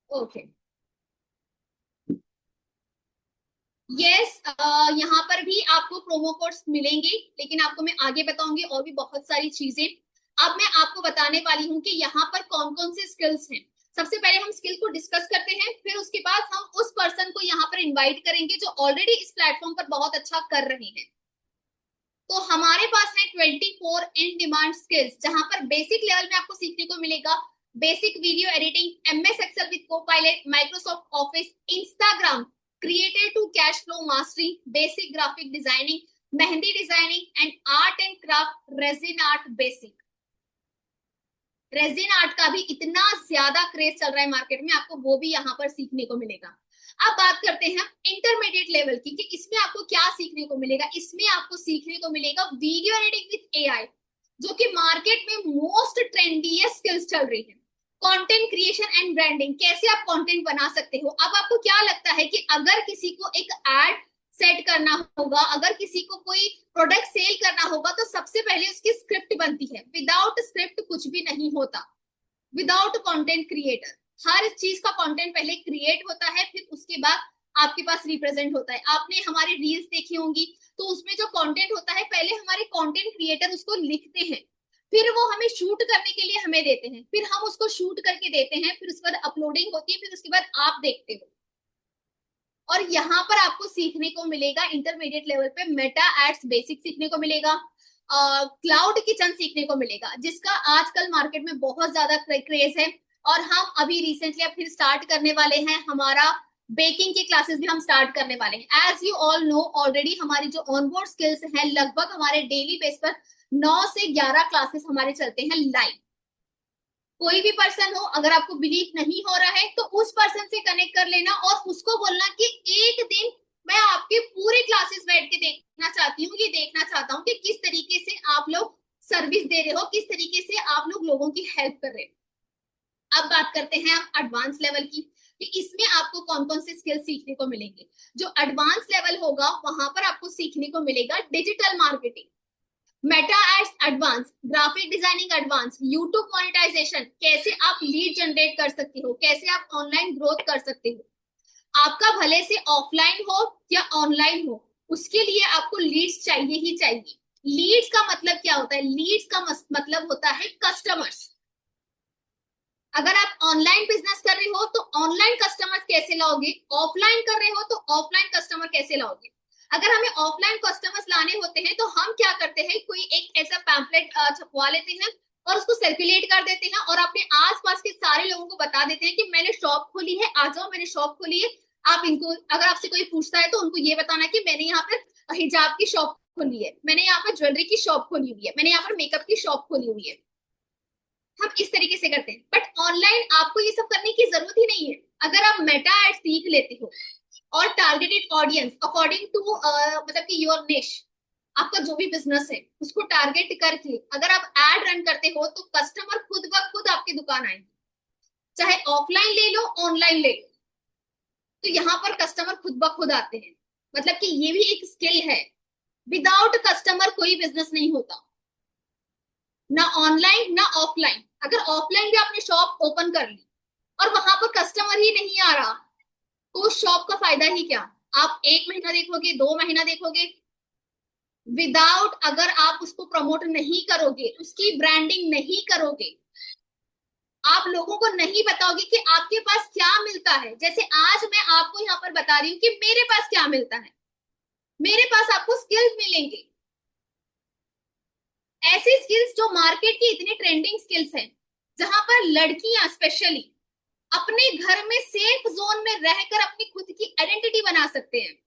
ओके, यस, यहाँ पर भी आपको प्रोमो कोड्स मिलेंगे, लेकिन आपको मैं आगे बताऊंगी और भी बहुत सारी चीजें। अब मैं आपको बताने वाली हूँ कि यहाँ पर कौन कौन से स्किल्स हैं। सबसे पहले हम स्किल को डिस्कस करते हैं, फिर उसके बाद हम उस पर्सन को यहाँ पर इनवाइट करेंगे जो ऑलरेडी इस प्लेटफॉर्म पर बहुत अच्छा कर रहे हैं। तो हमारे पास है 24 इन डिमांड स्किल्स, जहां पर बेसिक लेवल में आपको सीखने को मिलेगा basic video editing, MS Excel with Copilot, Microsoft Office, Instagram, created to cash flow mastery, basic graphic designing, mehndi designing and art and craft, resin art basic. Resin art का भी इतना ज्यादा क्रेज चल रहा है मार्केट में, आपको वो भी यहाँ पर सीखने को मिलेगा। अब बात करते हैं इंटरमीडिएट लेवल की कि इसमें आपको क्या सीखने को मिलेगा। इसमें आपको सीखने को मिलेगा वीडियो एडिटिंग विद एआई, जो कि मार्केट में मोस्ट ट्रेंडीएस्ट स्किल्स चल रही है। कंटेंट क्रिएशन एंड ब्रांडिंग, कैसे आप कंटेंट बना सकते हो। अब आपको क्या लगता है कि अगर किसी को एक एड सेट करना होगा, अगर किसी को कोई प्रोडक्ट सेल करना होगा, तो सबसे पहले उसकी स्क्रिप्ट बनती है। विदाउट स्क्रिप्ट कुछ भी नहीं होता, विदाउट कंटेंट क्रिएटर। हर चीज का कंटेंट पहले क्रिएट होता है, फिर उसके बाद आपके पास रिप्रेजेंट होता है। आपने हमारी रील्स देखी होंगी, तो उसमें जो कंटेंट होता है, पहले हमारे कंटेंट क्रिएटर उसको लिखते हैं, फिर वो हमें शूट करने के लिए हमें देते हैं, फिर हम उसको शूट करके देते हैं, फिर उसके बाद अपलोडिंग होती है, फिर उसके बाद आप देखते हो। और यहाँ पर आपको सीखने को मिलेगा इंटरमीडिएट लेवल पे मेटा एड्स बेसिक सीखने को मिलेगा, क्लाउड किचन सीखने को मिलेगा, जिसका आजकल मार्केट में बहुत ज्यादा क्रेज है। और हम अभी रिसेंटली अब फिर स्टार्ट करने वाले हैं, हमारा बेकिंग के क्लासेस भी हम स्टार्ट करने वाले हैं। As you all know already हमारी जो ऑनबोर्ड स्किल्स हैं, लगभग हमारे डेली बेस पर 9 से 11 क्लासेस हमारे चलते हैं लाइव। कोई भी पर्सन हो, अगर आपको बिलीव नहीं हो रहा है तो उस पर्सन से कनेक्ट कर लेना और उसको बोलना कि एक दिन मैं आपके पूरे क्लासेस बैठ के देखना चाहती हूँ, ये देखना चाहता हूँ कि किस तरीके से आप लोग सर्विस दे रहे हो, किस तरीके से आप लोग लोगों की हेल्प कर रहे हो। अब बात करते हैं हम एडवांस लेवल की कि इसमें आपको कौन कौन से स्किल सीखने को मिलेंगे। जो एडवांस लेवल होगा वहां पर आपको सीखने को मिलेगा digital marketing, Meta ads advance, graphic designing advance, YouTube monetization, कैसे आप लीड जनरेट कर सकते हो, कैसे आप ऑनलाइन ग्रोथ कर सकते हो। आपका भले से ऑफलाइन हो या ऑनलाइन हो, उसके लिए आपको लीड्स चाहिए ही चाहिए। लीड्स का मतलब क्या होता है, लीड्स का मतलब होता है कस्टमर्स। अगर आप ऑनलाइन बिजनेस कर रहे हो तो ऑनलाइन कस्टमर कैसे लाओगे, ऑफलाइन कर रहे हो तो ऑफलाइन कस्टमर कैसे लाओगे। अगर हमें ऑफलाइन कस्टमर्स लाने होते हैं तो हम क्या करते हैं, कोई एक ऐसा पैम्पलेट छपवा लेते हैं और उसको सर्कुलेट कर देते हैं और अपने आसपास के सारे लोगों को बता देते हैं कि मैंने शॉप खोली है, आ जाओ मैंने शॉप खोली है। आप इनको, अगर आपसे कोई पूछता है तो उनको ये बताना कि मैंने यहाँ पर हिजाब की शॉप खोली है, मैंने यहाँ पर ज्वेलरी की शॉप खोली हुई है, मैंने यहाँ पर मेकअप की शॉप खोली हुई है। हम इस तरीके से करते हैं, बट ऑनलाइन आपको ये सब करने की जरूरत ही नहीं है। अगर आप मेटा एड सीख लेते हो और टारगेटेड ऑडियंस अकॉर्डिंग टू मतलब कि योर निश, आपका जो भी बिजनेस है उसको टारगेट करके अगर आप एड रन करते हो तो कस्टमर खुद ब खुद आपकी दुकान आएंगे, चाहे ऑफलाइन ले लो ऑनलाइन ले लो। तो यहाँ पर कस्टमर खुद ब खुद आते हैं, मतलब कि ये भी एक स्किल है। विदाउट कस्टमर कोई बिजनेस नहीं होता, ना ऑनलाइन ना ऑफलाइन। अगर ऑफलाइन भी आपने शॉप ओपन कर ली और वहां पर कस्टमर ही नहीं आ रहा तो उस शॉप का फायदा ही क्या। आप 1 महीना देखोगे, 2 महीना देखोगे, विदाउट अगर आप उसको प्रमोट नहीं करोगे, उसकी ब्रांडिंग नहीं करोगे, आप लोगों को नहीं बताओगे कि आपके पास क्या मिलता है। जैसे आज मैं आपको यहाँ पर बता रही हूँ कि मेरे पास क्या मिलता है, मेरे पास आपको स्किल्स मिलेंगे, ऐसी स्किल्स जो मार्केट की इतनी ट्रेंडिंग स्किल्स हैं, जहां पर लड़कियां स्पेशली अपने घर में सेफ जोन में रहकर अपनी खुद की आइडेंटिटी बना सकते हैं।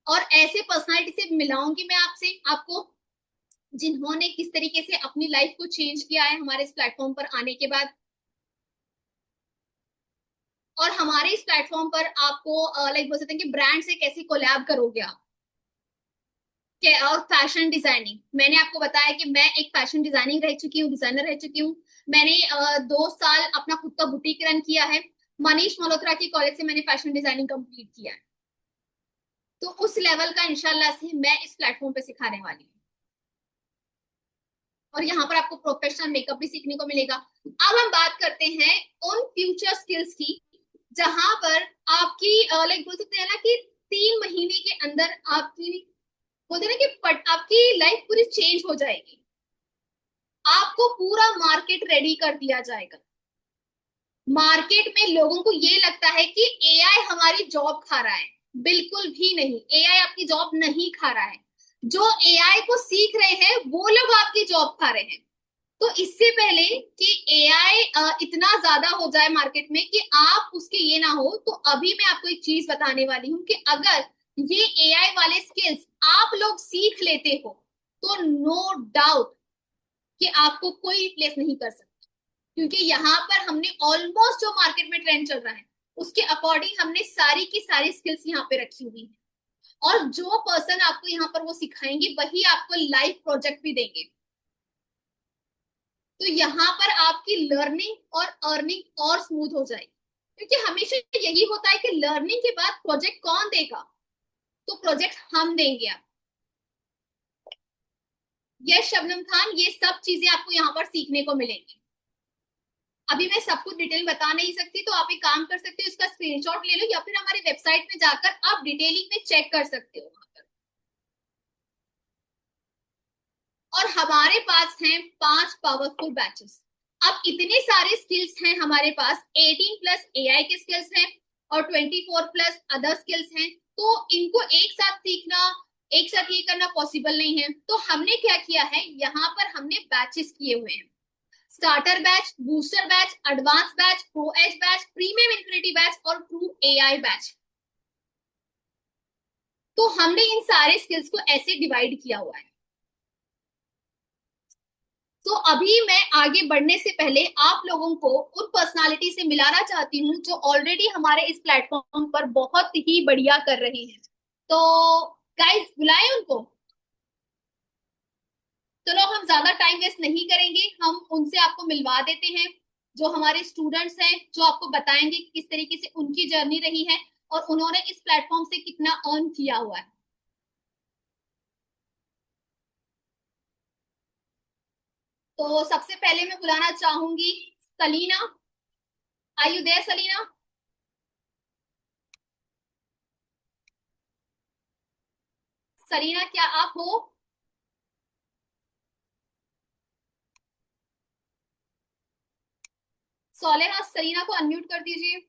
और ऐसे पर्सनालिटी से मिलाऊंगी मैं आपसे, आपको जिन्होंने किस तरीके से अपनी लाइफ को चेंज किया है हमारे इस प्लेटफॉर्म पर आने के बाद। और हमारे इस प्लेटफॉर्म पर आपको लाइक बोल सकते हैं कि ब्रांड से कैसे कोलैब करोगे आप। और फैशन डिजाइनिंग, मैंने आपको बताया कि मैं एक फैशन डिजाइनिंग रह चुकी हूँ, डिजाइनर रह चुकी हूँ। मैंने 2 साल अपना खुद का बुटीक रन किया है। मनीष मल्होत्रा की कॉलेज से मैंने फैशन डिजाइनिंग कंप्लीट किया है। तो उस लेवल का इंशाल्लाह से मैं इस प्लेटफॉर्म पे सिखाने वाली हूँ। और यहाँ पर आपको प्रोफेशनल मेकअप भी सीखने को मिलेगा। अब हम बात करते हैं उन फ्यूचर स्किल्स की जहां पर आपकी लाइक बोल सकते हैं ना कि 3 महीने के अंदर आपकी बोलते हैं ना कि आपकी लाइफ पूरी चेंज हो जाएगी। आपको पूरा मार्केट रेडी कर दिया जाएगा। मार्केट में लोगों को ये लगता है कि एआई हमारी जॉब खा रहा है। बिल्कुल भी नहीं, एआई आपकी जॉब नहीं खा रहा है। जो एआई को सीख रहे हैं वो लोग आपकी जॉब खा रहे हैं। तो इससे पहले कि एआई इतना ज्यादा हो जाए मार्केट में कि आप उसके ये ना हो, तो अभी मैं आपको एक चीज बताने वाली हूँ कि अगर ये एआई वाले स्किल्स आप लोग सीख लेते हो तो नो डाउट कि आपको कोई रिप्लेस नहीं कर सकता। क्योंकि यहाँ पर हमने ऑलमोस्ट जो मार्केट में ट्रेंड चल रहा है उसके अकॉर्डिंग हमने सारी की सारी स्किल्स यहाँ पे रखी हुई है। और जो पर्सन आपको यहाँ पर वो सिखाएंगे वही आपको लाइव प्रोजेक्ट भी देंगे। तो यहाँ पर आपकी लर्निंग और अर्निंग और स्मूथ हो जाएगी। क्योंकि हमेशा यही होता है कि लर्निंग के बाद प्रोजेक्ट कौन देगा, तो प्रोजेक्ट हम देंगे आप। यस शबनम खान, ये सब चीजें आपको यहाँ पर सीखने को मिलेंगी। अभी मैं सब कुछ डिटेल बता नहीं सकती, तो आप एक काम कर सकते हो, इसका स्क्रीनशॉट ले लो या फिर हमारी वेबसाइट में जाकर आप डिटेलिंग में चेक कर सकते हो वहां पर। और हमारे पास हैं 5 पावरफुल बैचेस। अब इतने सारे स्किल्स हैं हमारे पास, 18+ एआई के स्किल्स हैं और 24+ अदर स्किल्स हैं। तो इनको एक साथ सीखना, एक साथ ये करना पॉसिबल नहीं है। तो हमने क्या किया है, यहाँ पर हमने बैचेस किए हुए हैं। Starter batch, booster batch, advance batch, pro H batch, premium infinity batch और ट्रू एआई बैच। तो हमने इन सारे स्किल्स को ऐसे डिवाइड किया हुआ है। तो अभी मैं आगे बढ़ने से पहले आप लोगों को उन पर्सनालिटी से मिलाना चाहती हूँ जो ऑलरेडी हमारे इस प्लेटफॉर्म पर बहुत ही बढ़िया कर रही हैं। तो गाइस बुलाएं उनको। चलो हम ज्यादा टाइम वेस्ट नहीं करेंगे, हम उनसे आपको मिलवा देते हैं। जो हमारे स्टूडेंट्स हैं जो आपको बताएंगे कि किस तरीके से उनकी जर्नी रही है और उन्होंने इस प्लेटफॉर्म से कितना अर्न किया हुआ है। तो सबसे पहले मैं बुलाना चाहूंगी Salina. Are you there Salina? Salina क्या आप हो? सोलेहा, सलीना को अनम्यूट कर दीजिए।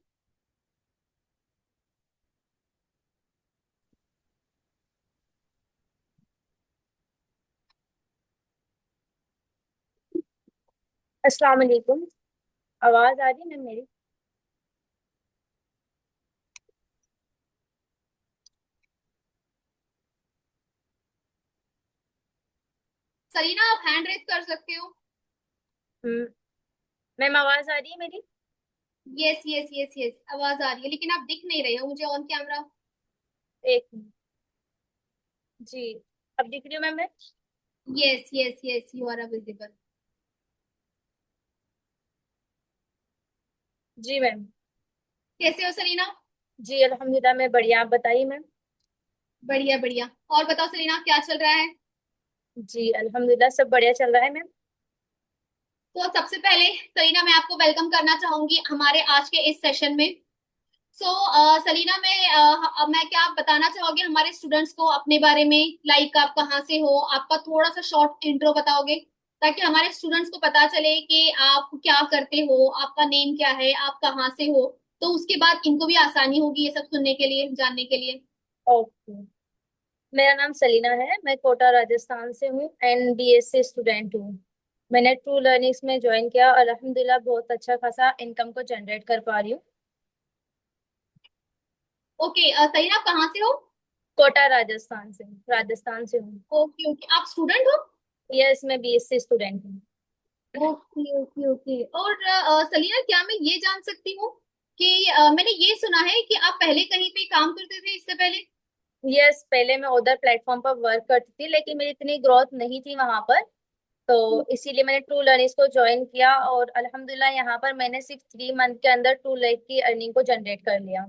अस्सलाम वालेकुम। आवाज आ रही है ना मेरी? सलीना आप हैंड रेस कर सकते हो। हम्म। मैम आवाज आ रही है मेरी? यस यस यस यस, आवाज आ रही है लेकिन आप दिख नहीं रहे हो मुझे ऑन कैमरा। एक मिनट। जी। अब दिख रही हूँ मैम मैं? Yes yes yes, you are visible. जी मैम। कैसे हो सलीना? जी अल्हम्दुलिल्लाह मैं बढ़िया, आप बताइए मैम। बढ़िया बढ़िया। और बताओ सलीना क्या चल रहा है? जी अल्हम्दुलिल्लाह सब बढ़िया चल रहा है मैम। तो सबसे पहले सलीना मैं आपको वेलकम करना चाहूंगी हमारे आज के इस सेशन में। सलीना मैं क्या आप बताना चाहोगे हमारे स्टूडेंट्स को अपने बारे में, लाइक आप कहाँ से हो, आपका थोड़ा सा शॉर्ट इंट्रो बताओगे ताकि हमारे स्टूडेंट्स को पता चले कि आप क्या करते हो, आपका नेम क्या है, आप कहाँ से हो। तो उसके बाद इनको भी आसानी होगी ये सब सुनने के लिए, जानने के लिए। ओके। मेरा नाम सलीना है, मैं कोटा राजस्थान से हूँ एंड बीएससी स्टूडेंट हूँ। मैंने ट्रू लर्निंग्स में ज्वाइन किया, अल्हम्दुलिल्लाह बहुत अच्छा खासा इनकम को जनरेट कर पा रही हूँ। ओके सलीना आप कहाँ से हो? कोटा राजस्थान से हूँ। ओके ओके, आप स्टूडेंट हो? यस मैं बीएससी स्टूडेंट हूँ। Okay okay okay. और सलीना क्या मैं ये जान सकती हूँ कि मैंने ये सुना है कि आप पहले कहीं पे काम करते थे इससे पहले? यस पहले मैं उधर प्लेटफॉर्म पर वर्क करती थी लेकिन मेरी इतनी ग्रोथ नहीं थी वहां पर, तो इसीलिए मैंने ट्रू लर्निंग्स को ज्वाइन किया और अल्हम्दुलिल्लाह यहाँ पर मैंने सिर्फ 3 मंथ के अंदर 2 लाख की अर्निंग को जनरेट कर लिया।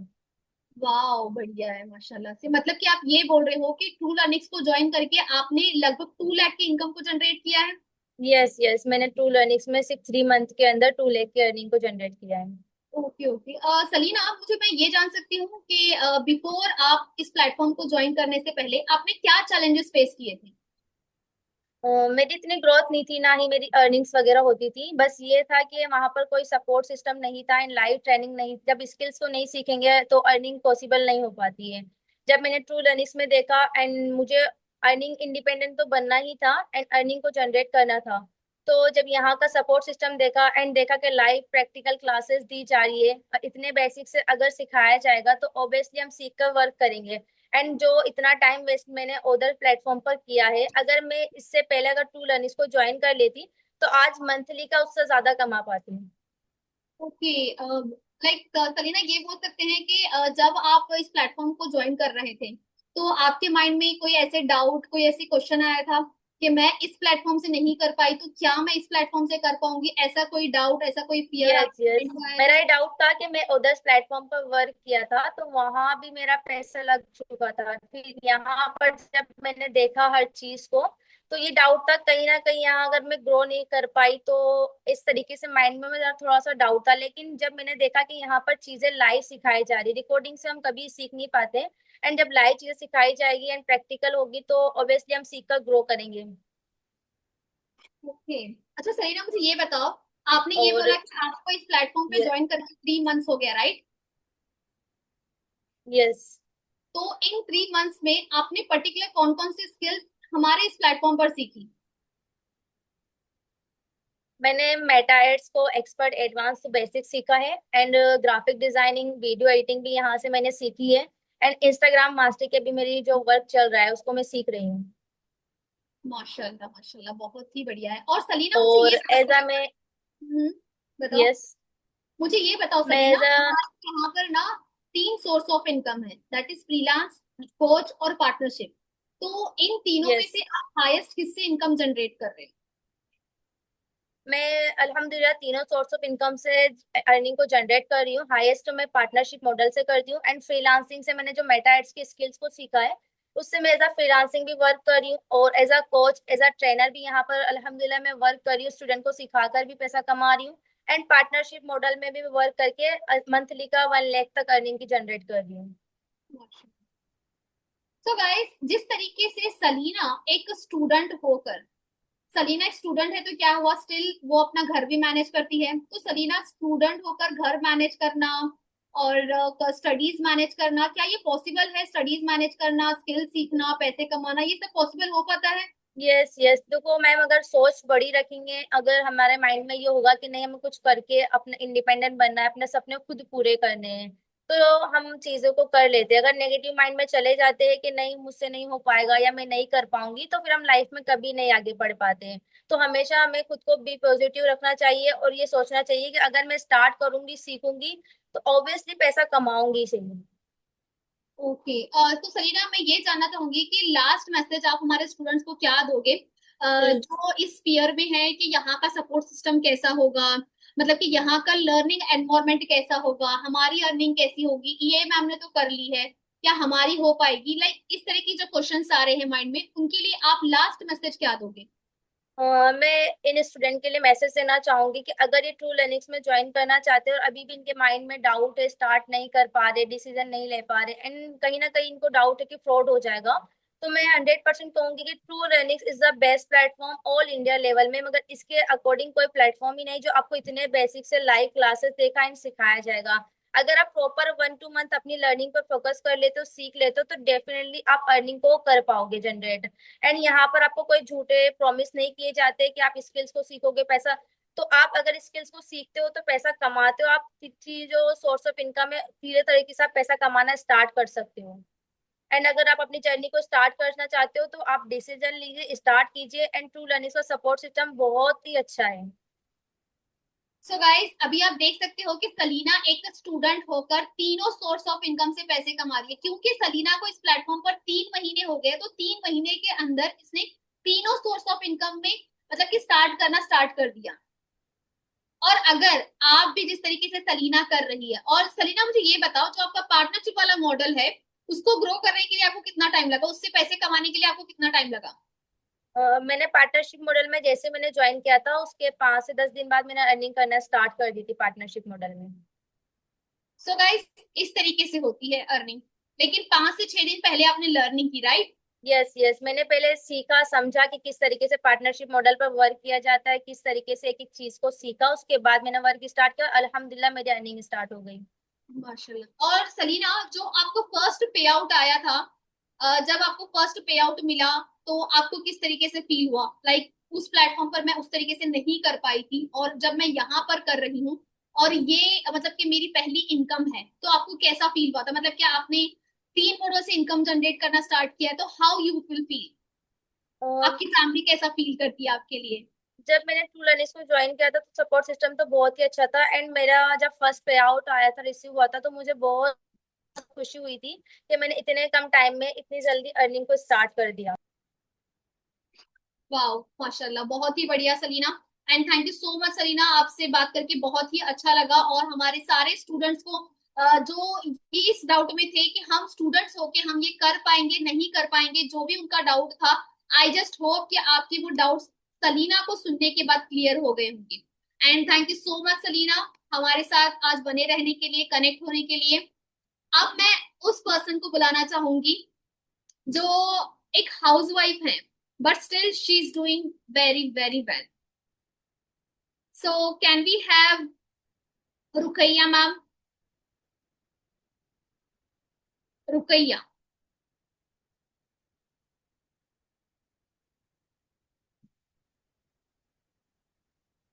वाह बढ़िया है माशाल्लाह से। मतलब कि आप ये बोल रहे हो कि ट्रू लर्निंग्स को ज्वाइन करके आपने लगभग 2 लाख की इनकम को जनरेट किया है? यस यस मैंने ट्रू लर्निंग्स में सिर्फ 3 मंथ के अंदर 2 लाख की अर्निंग को जनरेट किया है। Okay okay. सलीना आप मुझे मैं ये जान सकती हूँ कि बिफोर आप इस प्लेटफॉर्म को ज्वाइन करने से पहले आपने क्या चैलेंजेस फेस किए थे? मेरी इतनी ग्रोथ नहीं थी, ना ही मेरी अर्निंग्स वगैरह होती थी, बस ये था कि वहां पर कोई सपोर्ट सिस्टम नहीं था एंड लाइव ट्रेनिंग नहीं। जब स्किल्स को नहीं सीखेंगे तो अर्निंग पॉसिबल नहीं हो पाती है। जब मैंने ट्रू लर्निंग्स में देखा एंड मुझे अर्निंग इंडिपेंडेंट तो बनना ही था एंड अर्निंग को जनरेट करना था, तो जब यहाँ का सपोर्ट सिस्टम देखा एंड देखा कि लाइव प्रैक्टिकल क्लासेस दी जा रही है और इतने बेसिक से अगर सिखाया जाएगा तो ऑब्वियसली हम सीख कर वर्क करेंगे। एंड जो इतना टाइम वेस्ट मैंने उधर प्लेटफॉर्म पर किया है, अगर मैं इससे पहले अगर टू लर्निंग्स को ज्वाइन कर लेती तो आज मंथली का उससे ज्यादा कमा पाती हूँ। ओके। लाइक सलीना ये बोल सकते हैं कि जब आप इस प्लेटफॉर्म को ज्वाइन कर रहे थे तो आपके माइंड में कोई ऐसे डाउट, कोई ऐसी क्वेश्चन आया था कि मैं इस प्लेटफॉर्म से नहीं कर पाई तो क्या मैं इस प्लेटफॉर्म से कर पाऊंगी? ऐसा कोई डाउट, ऐसा कोई फियर यस आपके यस माइंड में आया मेरा था? ये डाउट था कि मैं उधर प्लेटफॉर्म पर वर्क किया था तो वहां भी मेरा पैसा लग चुका था, फिर यहाँ पर जब मैंने देखा हर चीज को तो ये डाउट था कहीं ना कहीं यहाँ अगर मैं ग्रो नहीं कर पाई तो इस तरीके से माइंड में मेरा थोड़ा सा डाउट था। लेकिन जब मैंने देखा कि यहाँ पर चीजें लाइव सिखाई जा रही, रिकॉर्डिंग से हम कभी सीख नहीं पाते एंड जब लाइव चीजें सिखाई जाएगी एंड प्रैक्टिकल होगी तो ऑब्वियसली हम सीख कर ग्रो करेंगे। ओके। अच्छा सलीना मुझे ये बताओ, आपने ये और बोला कि आपको इस प्लेटफॉर्म पे ज्वाइन करके 3 मंथ्स हो गया, राइट? यस तो इन 3 मंथ्स में आपने पर्टिकुलर कौन कौन सी स्किल्स हमारे इस प्लेटफॉर्म पर सीखी? मैंने मेटा एड्स को एक्सपर्ट एडवांस तो बेसिक सीखा है and graphic designing video editing भी यहाँ से मैंने सीखी है एंड इंस्टाग्राम मास्टर के भी मेरी जो वर्क चल रहा है उसको मैं सीख रही हूँ। माशाल्लाह माशाल्लाह, बहुत ही बढ़िया है। और सलीना मुझे और ये एज बताओ। अ मैं हम्म, बताओ। यस मुझे ये बताओ मैं सलीना, एज अ हमारे यहाँ पर ना 3 सोर्स ऑफ इनकम है, दैट इज फ्रीलांस, कोच और पार्टनरशिप। तो इन तीनों में यस से आप हाईएस्ट किससे इनकम जनरेट कर रहे हैं? मैं अल्हम्दुलिल्लाह तीनों सोर्स ऑफ इनकम से अर्निंग को जनरेट कर रही हूँ। हाईएस्ट मैं पार्टनरशिप मॉडल से करती हूँ एंड फ्रीलांसिंग से मैंने जो मेटा एड्स की स्किल्स को सीखा है उससे मैं एज अ फ्रीलांसिंग भी वर्क कर रही हूँ और as a coach as a trainer भी यहाँ पर अल्हम्दुलिल्लाह मैं वर्क कर रही हूँ, स्टूडेंट को सिखाकर भी पैसा कमा रही हूँ एंड पार्टनरशिप मॉडल में भी वर्क करके मंथली का 1 लाख तक अर्निंग की जनरेट कर रही हूँ। सो गाइस, जिस तरीके से सलीना एक स्टूडेंट होकर, सलीना एक स्टूडेंट है तो क्या हुआ, स्टिल वो अपना घर भी मैनेज करती है। तो सलीना स्टूडेंट होकर घर मैनेज करना और स्टडीज मैनेज करना, क्या ये पॉसिबल है? स्टडीज मैनेज करना, स्किल सीखना, पैसे कमाना, ये सब पॉसिबल हो पाता है? यस यस देखो मैम, अगर सोच बड़ी रखेंगे, अगर हमारे माइंड में ये होगा कि नहीं हमें कुछ करके अपना इंडिपेंडेंट बनना है, अपने सपने खुद पूरे करने हैं, तो हम चीजों को कर लेते हैं। अगर नेगेटिव माइंड में चले जाते हैं कि नहीं मुझसे नहीं हो पाएगा या मैं नहीं कर पाऊंगी, तो फिर हम लाइफ में कभी नहीं आगे बढ़ पाते हैं। तो हमेशा हमें खुद को भी पॉजिटिव रखना चाहिए और ये सोचना चाहिए कि अगर मैं स्टार्ट करूंगी, सीखूंगी, तो ऑब्वियसली पैसा कमाऊंगी सही। ओके, तो सलीना मैं ये जानना चाहूंगी कि लास्ट मैसेज आप हमारे स्टूडेंट्स को क्या दोगे, जो इस फियर में है कि यहाँ का सपोर्ट सिस्टम कैसा होगा, मतलब कि यहाँ का लर्निंग एनवायरनमेंट कैसा होगा, हमारी अर्निंग कैसी होगी, ये मैम ने तो कर ली है, क्या हमारी हो पाएगी, लाइक इस तरह की जो क्वेश्चंस आ रहे हैं माइंड में, उनके लिए आप लास्ट मैसेज क्या दोगे? मैं इन स्टूडेंट के लिए मैसेज देना चाहूंगी कि अगर ये ट्रू लर्निंग्स में ज्वाइन करना चाहते हैं और अभी भी इनके माइंड में डाउट है, स्टार्ट नहीं कर पा रहे, डिसीजन नहीं ले पा रहे, एंड कहीं ना कहीं इनको डाउट है कि फ्रॉड हो जाएगा, तो मैं 100% कहूंगी कि true learnings is the best platform all India level में। मगर इसके अकॉर्डिंग कोई प्लेटफॉर्म ही नहीं जो आपको इतने बेसिक से लाइव क्लासेस देखा एंड सिखाया जाएगा। अगर आप प्रॉपर 1-2 मंथ अपनी लर्निंग पर फोकस कर लेते हो, सीख लेते हो, तो डेफिनेटली आप अर्निंग को कर पाओगे जनरेट। एंड यहाँ पर आपको कोई झूठे प्रॉमिस नहीं किए जाते कि आप स्किल्स को सीखोगे पैसा। तो आप अगर स्किल्स को सीखते हो तो पैसा कमाते हो, आप जो सोर्स ऑफ इनकम है धीरे तरीके से आप पैसा कमाना स्टार्ट कर सकते हो। एंड अगर आप अपनी जर्नी को स्टार्ट करना चाहते हो तो आप डिसीजन लीजिए, स्टार्ट कीजिए। एंड ट्रू लर्निंग का सपोर्ट सिस्टम बहुत ही अच्छा है। सो गाइस, अभी आप देख सकते हो कि सलीना एक स्टूडेंट होकर तीनों सोर्स ऑफ इनकम से पैसे कमा रही है, क्योंकि सलीना को इस प्लेटफॉर्म पर 3 महीने हो गए, तो 3 महीने के अंदर इसने तीनों सोर्स ऑफ इनकम में मतलब कि स्टार्ट करना स्टार्ट कर दिया। और अगर आप भी जिस तरीके से सलीना कर रही है, और सलीना मुझे ये बताओ, जो आपका पार्टनरशिप वाला मॉडल है, उसको ग्रो करने के लिए आपको कितना टाइम लगा, उससे पैसे कमाने के लिए आपको कितना टाइम लगा? मैंने पार्टनरशिप मॉडल में जैसे मैंने ज्वाइन किया था उसके 5 से 10 दिन बाद मैंने अर्निंग करना स्टार्ट कर दी थी पार्टनरशिप मॉडल में। सो गाइस, इस तरीके से होती है अर्निंग, लेकिन 5 से 6 दिन पहले आपने लर्निंग की, राइट? यस यस, मैंने पहले सीखा समझा कि किस तरीके से पार्टनरशिप मॉडल पर वर्क किया जाता है, किस तरीके से एक एक चीज को सीखा, उसके बाद मैंने वर्क स्टार्ट किया, अल्हम्दुलिल्लाह मेरी अर्निंग स्टार्ट हो गई। माशाल्लाह। और सलीना, जो आपको फर्स्ट पे आउट आया था, जब आपको फर्स्ट पे आउट मिला, तो आपको किस तरीके से फील हुआ, लाइक उस प्लेटफॉर्म पर मैं उस तरीके से नहीं कर पाई थी, और जब मैं यहाँ पर कर रही हूँ, और ये मतलब कि मेरी पहली इनकम है, तो आपको कैसा फील हुआ था, मतलब क्या आपने 3 मोडों से इनकम जनरेट करना स्टार्ट किया है, तो हाउ यू विल फील, और आपकी फैमिली कैसा फील करती है आपके लिए? जब मैंने ट्रू लर्निंग्स को ज्वाइन किया था तो सपोर्ट सिस्टम तो बहुत ही अच्छा था। एंड मेरा जब फर्स्ट पे आउट आया था, रिसीव हुआ था, तो मुझे बहुत खुशी हुई थी कि मैंने इतने कम टाइम में इतनी जल्दी अर्निंग को स्टार्ट कर दिया। वाह, माशाल्लाह, बहुत ही बढ़िया Salina. And thank you so much Salina, आपसे बात करके बहुत ही अच्छा लगा, और हमारे सारे स्टूडेंट्स को जो ये इस डाउट में थे कि हम स्टूडेंट्स होके हम ये कर पाएंगे नहीं कर पाएंगे, जो भी उनका डाउट था, आई जस्ट होप कि आपके वो डाउट्स सलीना को सुनने के बाद क्लियर हो गए होंगे। And thank you so much Salina, हमारे साथ आज बने रहने के लिए, कनेक्ट होने के लिए। अब मैं उस पर्सन को बुलाना चाहूंगी जो एक हाउसवाइफ है, but still she's doing very very well. So can we have Rukaiya ma'am? Rukaiya,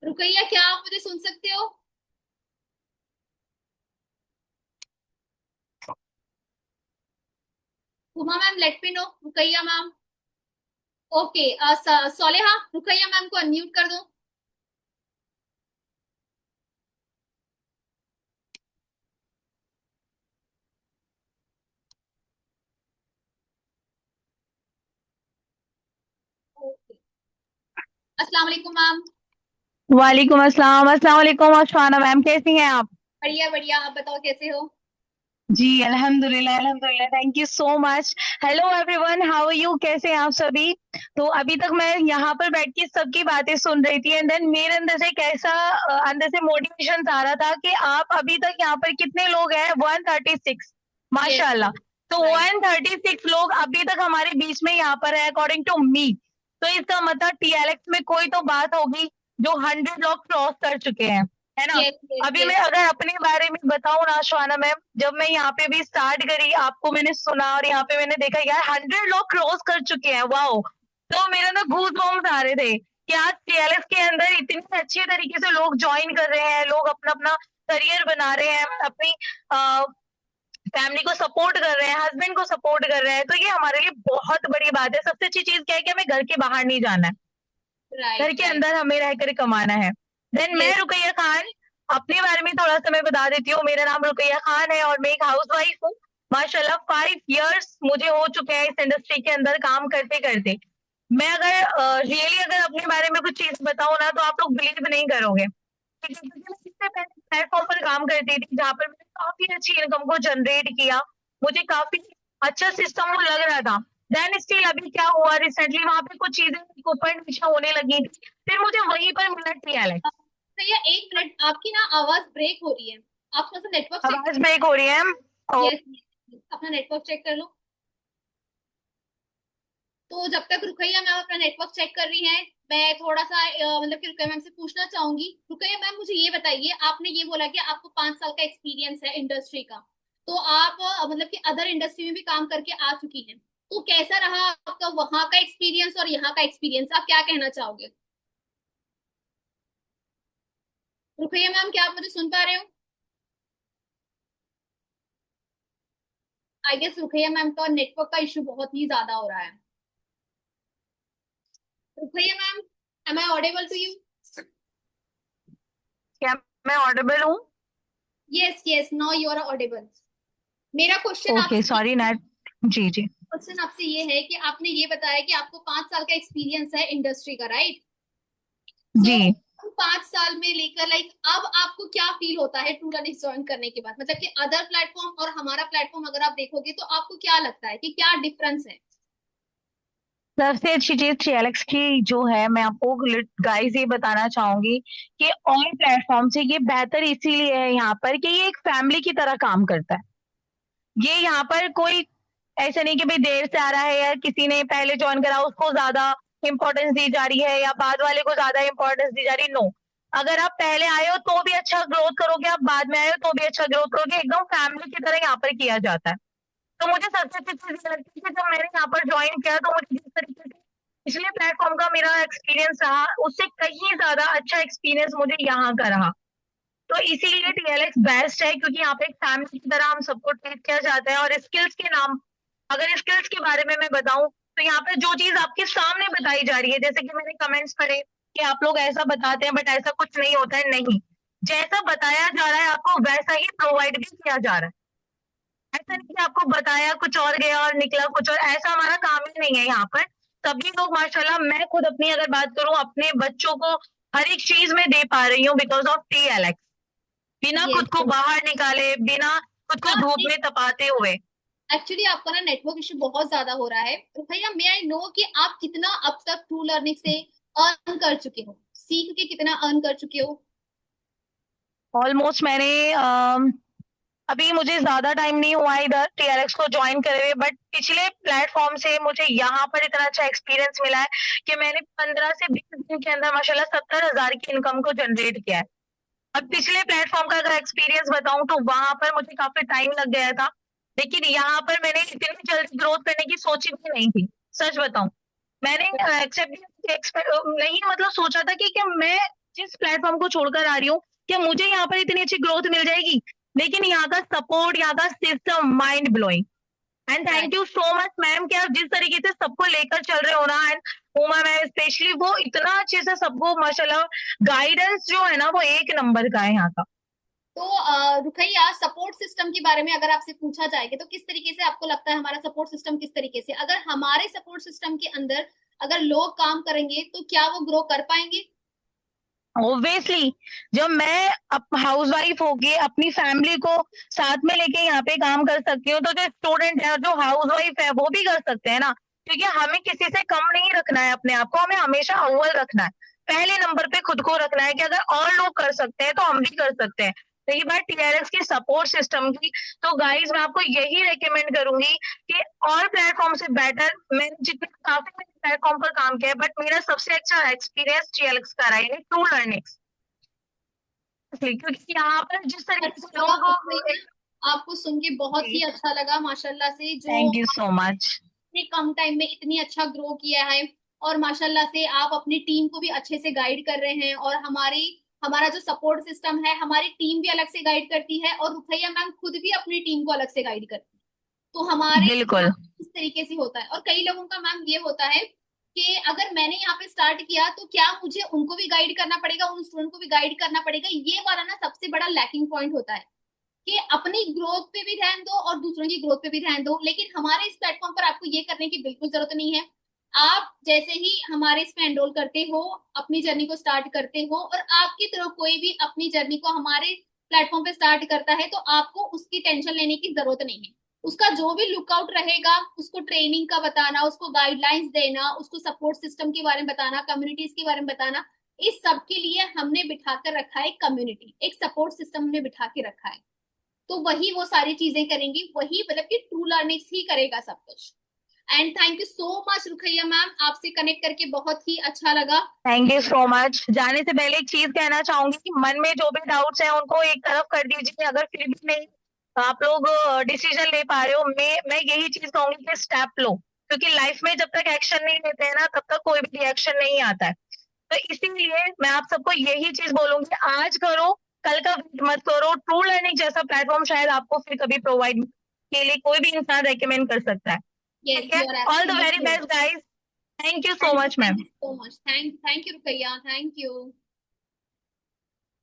Ruqaiya, क्या आप मुझे सुन सकते हो? Uma ma'am, let me know, Ruqaiya ma'am. Okay, Soleha, Ruqaiya ma'am को अनम्यूट कर दो। अस्सलाम वालेकुम मैम। वालेकुम अस्सलाम। अस्सलाम वालेकुम अशफाना मैम, कैसी हैं आप? बढ़िया बढ़िया, आप बताओ कैसे हो? जी अल्हम्दुलिल्लाह अल्हम्दुलिल्लाह, thank you so much. Hello everyone, how are you? कैसे हैं आप सभी? तो अभी तक मैं यहाँ पर बैठ के सबकी बातें सुन रही थी, एंड देन मेरे अंदर से एक ऐसा अंदर से मोटिवेशन आ रहा था कि आप अभी तक यहाँ पर कितने लोग हैं? 136, यस, माशाल्लाह। तो राइट। 136 लोग अभी तक हमारे बीच में यहाँ पर है अकॉर्डिंग टू मी। तो इसका मतलब टीएलएक्स में कोई तो बात होगी जो 100 लोग क्रॉस कर चुके हैं, है ना? यस यस अभी यस। मैं अगर अपने बारे में बताऊं ना शवाना मैम, जब मैं यहाँ पे भी स्टार्ट करी, आपको मैंने सुना और यहाँ पे मैंने देखा यार 100 लोग क्रॉस कर चुके हैं, वाओ। तो मेरे ना गूज बम्स आ रहे थे कि आज टीएलएस के अंदर इतने अच्छे तरीके से लोग ज्वाइन कर रहे हैं, लोग अपना अपना करियर बना रहे हैं, अपनी फैमिली को सपोर्ट कर रहे हैं, हस्बैंड को सपोर्ट कर रहे हैं, तो ये हमारे लिए बहुत बड़ी बात है। सबसे अच्छी चीज क्या है कि हमें घर के बाहर नहीं जाना है, घर राइट के राइट। अंदर हमें रहकर कमाना है। देन मैं यस। रुकैया खान, अपने बारे में थोड़ा सा मैं बता देती हूँ। मेरा नाम रुकैया खान है और मैं एक हाउस वाइफ हूँ। माशाल्लाह 5 इयर्स मुझे हो चुके हैं इस इंडस्ट्री के अंदर काम करते करते। मैं अगर रियली अगर अपने बारे में कुछ चीज बताऊं ना, तो आप लोग बिलीव नहीं करोगे। ठीक है, क्योंकि मैं इससे पहले प्लेटफॉर्म पर काम करती थी जहाँ पर मैंने काफी अच्छी इनकम को जनरेट किया, मुझे काफी अच्छा सिस्टम वो लग रहा था। देन स्टिल अभी क्या हुआ, रिसेंटली वहां पे कुछ चीजें ऊपर नीचे होने लगी थी, फिर मुझे वहीं पर मिला TLX। भैया एक मिनट, आपकी ना आवाज ब्रेक हो रही है। आप थोड़ा सा नेटवर्क चेक। आवाज ब्रेक हो रही है। ओ, यस, अपना नेटवर्क चेक कर लो। तो जब तक रुकैया मैम अपना नेटवर्क चेक कर रही हैं, मैं थोड़ा सा मतलब कि रुकैया मैम से पूछना चाहूंगी। रुकैया मैम मुझे ये बताइए, आपने ये बोला कि आपको 5 साल का एक्सपीरियंस है इंडस्ट्री का, तो आप मतलब कि अदर इंडस्ट्री में भी काम करके आ चुकी हैं, तो कैसा रहा आपका वहां का एक्सपीरियंस और यहाँ का एक्सपीरियंस, आप क्या कहना चाहोगे? रुकैया मैम, क्या आप मुझे सुन पा रहे हो? आई गेस रुकैया मैम का नेटवर्क का इशू बहुत ही ज्यादा हो रहा है। Rukaiya ma'am, am I audible to you? क्या मैं ऑडिबल हूँ? Yes yes, now you are audible. मेरा क्वेश्चन ओके, आपसे सॉरी नेट। जी जी। क्वेश्चन आपसे ये है कि आपने ये बताया कि आपको 5 साल का एक्सपीरियंस है इंडस्ट्री का, राइट? सो जी, 5 साल में लेकर लाइक अब आपको क्या फील होता है ट्रू लर्निंग ज्वाइन करने के बाद, मतलब कि अदर प्लेटफॉर्म और हमारा प्लेटफॉर्म अगर आप देखोगे तो आपको क्या लगता है कि क्या डिफरेंस है? सबसे अच्छी चीज TLX की जो है, मैं आपको गाइस ये बताना चाहूंगी कि और प्लेटफॉर्म से ये बेहतर इसीलिए है यहाँ पर कि ये एक फैमिली की तरह काम करता है। ये यहाँ पर कोई ऐसा नहीं कि भाई देर से आ रहा है या किसी ने पहले ज्वाइन करा उसको ज्यादा इंपॉर्टेंस दी जा रही है या बाद वाले को ज्यादा इंपॉर्टेंस दी जा रही। नो, अगर आप पहले आए हो तो भी अच्छा ग्रोथ करोगे, आप बाद में आए हो तो भी अच्छा ग्रोथ करोगे, एकदम फैमिली की तरह यहाँ पर किया जाता है। तो मुझे सबसे अच्छी चीज ये लगती है कि जब मैंने यहाँ पर ज्वाइन किया तो मुझे जिस तरीके से पिछले प्लेटफॉर्म का मेरा एक्सपीरियंस रहा, उससे कहीं ज्यादा अच्छा एक्सपीरियंस मुझे यहाँ का रहा। तो इसीलिए TLX बेस्ट है, क्योंकि यहाँ पे एक फैमिली की तरह हम सबको ट्रीट किया जाता है। और स्किल्स के नाम, अगर स्किल्स के बारे में मैं बताऊं, तो यहाँ पे जो चीज आपके सामने बताई जा रही है, जैसे कि मैंने कमेंट्स पढ़े कि आप लोग ऐसा बताते हैं बट ऐसा कुछ नहीं होता है, नहीं, जैसा बताया जा रहा है आपको वैसा ही प्रोवाइड भी किया जा रहा है। ऐसा नहीं कि आपको बताया कुछ और गया और निकला कुछ और, ऐसा हमारा काम ही नहीं है यहाँ पर। सभी लोग माशाल्लाह, मैं खुद अपनी अगर बात करूं, अपने बच्चों को हर एक चीज में दे पा रही हूँ बिकॉज ऑफ TLX, बिना यस खुद को यस। बाहर निकाले, बिना खुद को धूप में तपाते हुए। एक्चुअली आपका ना नेटवर्क इशू बहुत ज्यादा हो रहा है, तो भैया मे आई नो कि आप कितना अब तक ट्रू लर्निंग से अर्न कर चुके हो, सीख के कितना अर्न कर चुके हो? ऑलमोस्ट मैंने अभी मुझे ज्यादा टाइम नहीं हुआ है इधर TLX को ज्वाइन करे हुए, बट पिछले प्लेटफॉर्म से मुझे यहाँ पर इतना अच्छा एक्सपीरियंस मिला है कि मैंने 15 से 20 दिन के अंदर माशाल्लाह 70,000 की इनकम को जनरेट किया है। अब पिछले प्लेटफॉर्म का अगर एक्सपीरियंस बताऊं तो वहां पर मुझे काफी टाइम लग गया था, लेकिन यहाँ पर मैंने इतनी जल्दी ग्रोथ करने की सोची भी नहीं थी। सच बताऊं, मैंने एक्सेप्ट नहीं मतलब सोचा था कि मैं जिस प्लेटफॉर्म को छोड़कर आ रही हूँ, क्या मुझे यहाँ पर इतनी अच्छी ग्रोथ मिल जाएगी, लेकिन यहाँ का सपोर्ट, यहाँ का system mind blowing. And right. Thank you so much ma'am कि आप जिस तरीके से सबको लेकर चल रहे हो ना, एंड उमा मैम स्पेशली, वो इतना अच्छे से सबको माशाल्लाह, गाइडेंस जो है ना वो एक नंबर का है यहाँ का। तो रुकैया, सपोर्ट सिस्टम के बारे में अगर आपसे पूछा जाएगा तो किस तरीके से आपको लगता है हमारा सपोर्ट सिस्टम, किस तरीके से अगर हमारे सपोर्ट सिस्टम के अंदर अगर लोग काम करेंगे तो क्या वो ग्रो कर पाएंगे? ऑब्वियसली, जब मैं अब हाउस वाइफ होके अपनी फैमिली को साथ में लेके यहाँ पे काम कर सकती हूँ, तो जो स्टूडेंट है और जो हाउस वाइफ है वो भी कर सकते हैं ना। क्योंकि हमें किसी से कम नहीं रखना है अपने आप को, हमें हमेशा अव्वल रखना है, पहले नंबर पे खुद को रखना है कि अगर और लोग कर सकते हैं तो हम भी कर सकते हैं। रही बात TLX की सपोर्ट सिस्टम की, तो गाइज मैं आपको यही रेकमेंड करूंगी कि और प्लेटफॉर्म से बेटर, मैंने जितने काफी प्लेटफॉर्म पर काम किया है, बट मेरा सबसे अच्छा एक्सपीरियंस TLX का रहा है, ट्रू लर्निंग। क्योंकि यहाँ पर जिस तरीके से अच्छा लगा लोग। रुकैया, आपको सुन के बहुत ही अच्छा लगा माशाल्लाह से, जो थैंक यू सो मच। इतने कम टाइम में इतनी अच्छा ग्रो किया है, और माशाल्लाह से आप अपनी टीम को भी अच्छे से गाइड कर रहे हैं, और हमारी हमारा जो सपोर्ट सिस्टम है, हमारी टीम भी अलग से गाइड करती है, और रुखैया मैम खुद भी अपनी टीम को अलग से गाइड करती है। तो हमारे बिल्कुल। यहाँ इस तरीके से होता है। और कई लोगों का मैम ये होता है कि अगर मैंने यहाँ पे स्टार्ट किया तो क्या मुझे उनको भी गाइड करना पड़ेगा, उन स्टूडेंट को भी गाइड करना पड़ेगा। ये वाला ना सबसे बड़ा लैकिंग पॉइंट होता है कि अपनी ग्रोथ पे भी ध्यान दो और दूसरों की ग्रोथ पे भी ध्यान दो। लेकिन हमारे इस प्लेटफॉर्म पर आपको ये करने की बिल्कुल जरूरत नहीं है। आप जैसे ही हमारे इसमें एनरोल करते हो, अपनी जर्नी को स्टार्ट करते हो, और आपकी तरफ कोई भी अपनी जर्नी को हमारे प्लेटफॉर्म पे स्टार्ट करता है, तो आपको उसकी टेंशन लेने की जरूरत नहीं है। उसका जो भी लुकआउट रहेगा, उसको ट्रेनिंग का बताना, उसको गाइडलाइंस देना, उसको सपोर्ट सिस्टम के बारे में बताना, कम्युनिटीज के बारे में बताना, इस सब के लिए हमने बिठा कर रखा है कम्युनिटी, एक सपोर्ट सिस्टम हमने बिठा के रखा है। तो वही वो सारी चीजें करेंगी, वही मतलब कि ट्रू लर्निंग्स ही करेगा सब कुछ। And thank you so much Rukhaiya ma'am, आपसे कनेक्ट करके बहुत ही अच्छा लगा। Thank you so much. जाने से पहले एक चीज कहना चाहूंगी कि मन में जो भी डाउट्स हैं उनको एक तरफ कर दीजिए। अगर फिर भी नहीं आप लोग डिसीजन ले पा रहे हो, मैं यही चीज कहूंगी कि स्टेप लो, क्योंकि लाइफ में जब तक एक्शन नहीं लेते हैं ना तब तक कोई भी रिएक्शन नहीं आता है। तो इसीलिए मैं आप सबको यही चीज बोलूंगी, आज करो, कल का वेट मत करो। ट्रू लर्निंग जैसा प्लेटफॉर्म शायद आपको फिर कभी प्रोवाइड के लिए कोई भी इंसान रेकमेंड कर सकता है। यस, ठीक है, you are all the very absolutely. Best guys. Thank you so much thank ma'am. You so much, thank you Rukaiya, thank you.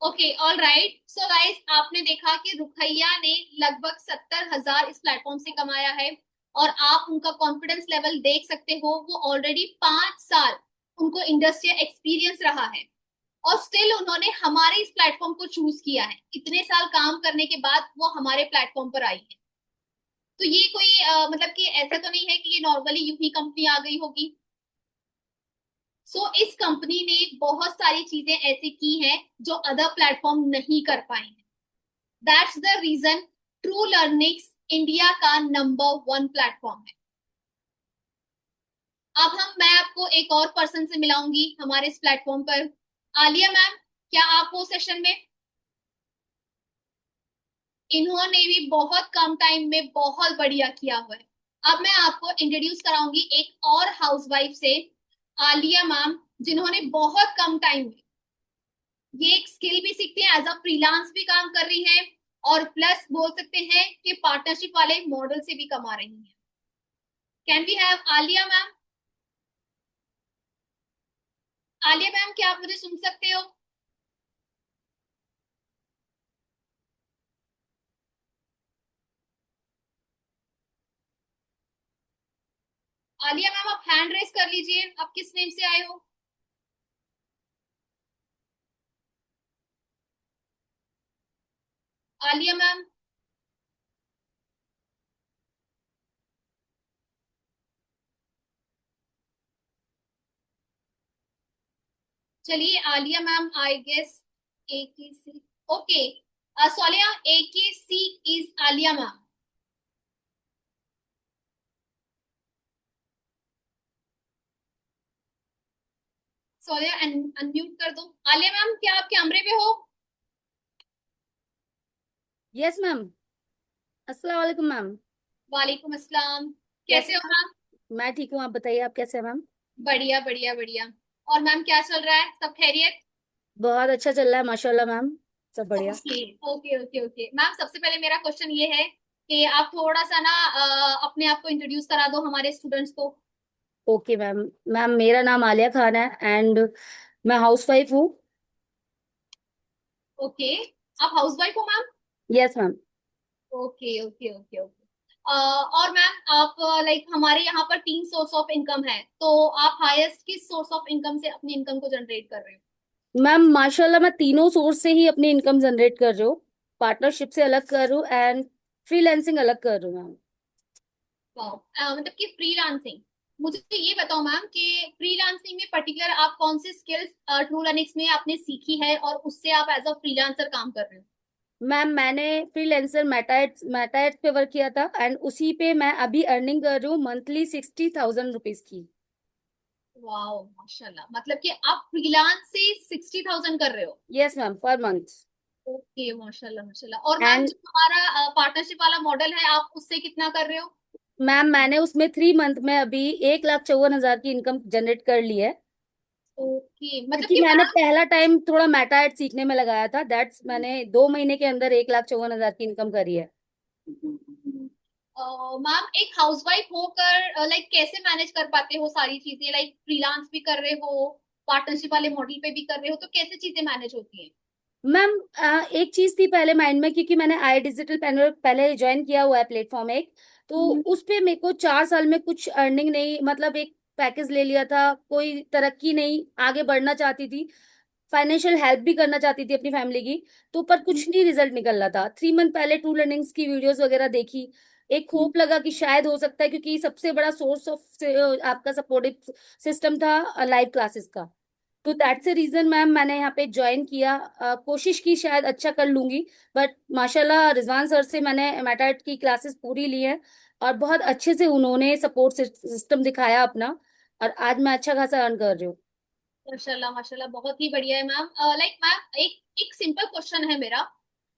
Okay, all right. So guys, आपने देखा कि रुकैया ने लगभग 70,000 इस प्लेटफॉर्म से कमाया है, और आप उनका कॉन्फिडेंस लेवल देख सकते हो। वो ऑलरेडी 5 साल उनको इंडस्ट्रियल एक्सपीरियंस रहा है, और स्टिल उन्होंने हमारे इस प्लेटफॉर्म को चूज किया है। इतने साल काम करने के बाद वो हमारे प्लेटफॉर्म पर आई है। तो ये कोई मतलब कि ऐसा तो नहीं है कि ये नॉर्मली यूं ही कंपनी आ गई होगी। इस कंपनी ने बहुत सारी चीजें ऐसी की हैं जो अदर प्लेटफॉर्म नहीं कर पाए हैं। That's the reason True Learnings India का नंबर 1 प्लेटफॉर्म है। अब मैं आपको एक और पर्सन से मिलाऊंगी हमारे इस प्लेटफॉर्म पर। आलिया मैम, क्या आप वो सेशन में? इन्होंने भी बहुत कम टाइम में बहुत बढ़िया किया हुआ है। अब मैं आपको इंट्रोड्यूस कराऊंगी एक और हाउसवाइफ से, आलिया मैम, जिन्होंने बहुत कम टाइम में ये एक स्किल भी सीखती है, एज अ फ्रीलांस भी काम कर रही है, और प्लस बोल सकते हैं कि पार्टनरशिप वाले मॉडल से भी कमा रही है। Can we have Aliya ma'am? Aliya ma'am, क्या आप मुझे सुन सकते हो? आलिया मैम, आप हैंड रेस कर लीजिए, आप किस नेम से आए हो? आलिया मैम, चलिए आलिया मैम, आई गेस ए के सी, ओके, सोलिया, ए के सी इज आलिया मैम। सोलिया अनम्यूट कर दो। आलिया मैम, क्या आप कैमरे पे हो? Yes ma'am. अस्सलाम वालेकुम मैम। वालेकुम अस्सलाम। कैसे? कैसे हो मैम? मैं ठीक हूँ, आप बताइए आप कैसे हैं मैम? बढ़िया बढ़िया बढ़िया। और मैम, क्या चल रहा है, सब खैरियत? बहुत अच्छा चल रहा है माशाल्लाह मैम, सब बढ़िया। Okay okay okay okay ma'am, सबसे पहले मेरा क्वेश्चन ये है कि आप थोड़ा सा ना अपने आप को इंट्रोड्यूस करा दो हमारे स्टूडेंट्स को। Okay ma'am. मैम मेरा नाम आलिया खान है एंड मैं हाउसवाइफ हूँ। ओके, आप हाउसवाइफ हो ma'am? Yes ma'am. Okay okay okay okay. और मैम, आप लाइक हमारे यहाँ पर 3 सोर्स ऑफ इनकम है, तो आप हाईएस्ट किस सोर्स ऑफ इनकम से अपनी इनकम को जनरेट कर रहे हो? मैम माशाल्लाह मैं तीनों सोर्स से ही अपनी इनकम जनरेट कर रही हूँ। पार्टनरशिप से अलग कर रही हूँ एंड फ्रीलैंसिंग अलग कर रही हूँ मैम। वाओ, मतलब कि फ्रीलांसिंग, मुझे तो ये बताओ मैम कि फ्रीलांसिंग में पर्टिकुलर आप कौन सी स्किल्स ट्रू लर्निंग्स में आपने सीखी है, और उससे आप एज अ फ्रीलांसर काम कर रहे हो? मैम मैंने फ्रीलैंसर मेटा एड्स पे वर्क किया था एंड उसी पे मैं अभी अर्निंग कर रही हूँ मंथली 60,000 रुपीज की। वाओ माशाल्लाह, मतलब कि आप फ्रीलांस से 60,000 कर रहे हो? Yes ma'am, per month. Okay, माशाल्लाह माशाल्लाह। और मैम, एंड जो हमारा पार्टनरशिप वाला मॉडल है, आप उससे कितना कर रहे हो? मैम मैंने उसमें 3 मंथ में अभी 1,54,000 की इनकम जनरेट कर ली है। ओके, मतलब क्योंकि कि मैंने मैम पहला टाइम थोड़ा मेटा एड सीखने में लगाया था, दैट्स मैंने 2 महीने के अंदर 1,54,000 की इनकम करी है। मैम एक हाउसवाइफ होकर लाइक कैसे मैनेज कर पाते हो सारी चीजें, लाइक फ्रीलांस भी कर रहे हो, पार्टनरशिप वाले मॉडल पे भी कर रहे हो, तो कैसे चीजें मैनेज होती हैं? मैम एक चीज थी पहले माइंड में, क्योंकि मैंने आई डिजिटल पहले ज्वाइन किया हुआ है प्लेटफॉर्म एक, तो हम्म। उस पे मेरे को 4 साल में कुछ अर्निंग नहीं, मतलब एक पैकेज ले लिया था, कोई तरक्की नहीं, आगे बढ़ना चाहती थी, फाइनेंशियल हेल्प भी करना चाहती थी अपनी फैमिली की, तो पर कुछ नहीं रिजल्ट निकल रहा था। 3 मंथ पहले टू लर्निंग्स की वीडियोस वगैरह देखी, एक होप लगा कि शायद हो सकता है, क्योंकि सबसे बड़ा सोर्स ऑफ आपका सपोर्टिव सिस्टम था लाइव क्लासेस का। तो दैट्स ए रीजन मैम मैंने यहाँ पे ज्वाइन किया, कोशिश की शायद अच्छा कर लूंगी, बट माशाल्लाह रिजवान सर से मैंने मैटाट की क्लासेस पूरी ली है, और बहुत अच्छे से उन्होंने सपोर्ट सिस्टम दिखाया अपना, और आज मैं अच्छा खासा अर्न कर रही हूँ। माशाल्लाह माशाल्लाह, बहुत ही बढ़िया है मैम। लाइक मैम एक एक सिंपल क्वेश्चन है मेरा।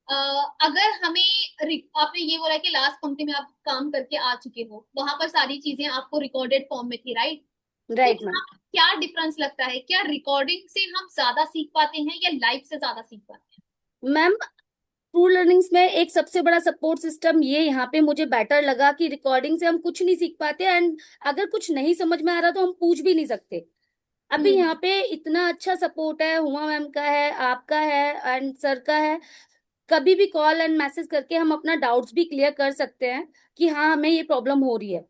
अगर हमें आपने ये बोला कि लास्ट कंपनी में आप काम करके आ चुके हो, वहां पर सारी चीजें आपको रिकॉर्डेड फॉर्म में थी, राइट? तो राइट मैम। वहाँ क्या डिफरेंस लगता है, क्या रिकॉर्डिंग से हम ज्यादा सीख पाते हैं या लाइव से ज्यादा सीख पाते मैम ट्रू लर्निंग्स में एक सबसे बड़ा सपोर्ट सिस्टम ये यहाँ पे मुझे बेटर लगा कि रिकॉर्डिंग से हम कुछ नहीं सीख पाते, एंड अगर कुछ नहीं समझ में आ रहा तो हम पूछ भी नहीं सकते। अभी हैं? यहाँ पे इतना अच्छा सपोर्ट है, हुमा मैम का है, आपका है, एंड सर का है, कभी भी कॉल एंड मैसेज करके हम अपना डाउट्स भी क्लियर कर सकते हैं कि हाँ हमें ये प्रॉब्लम हो रही है।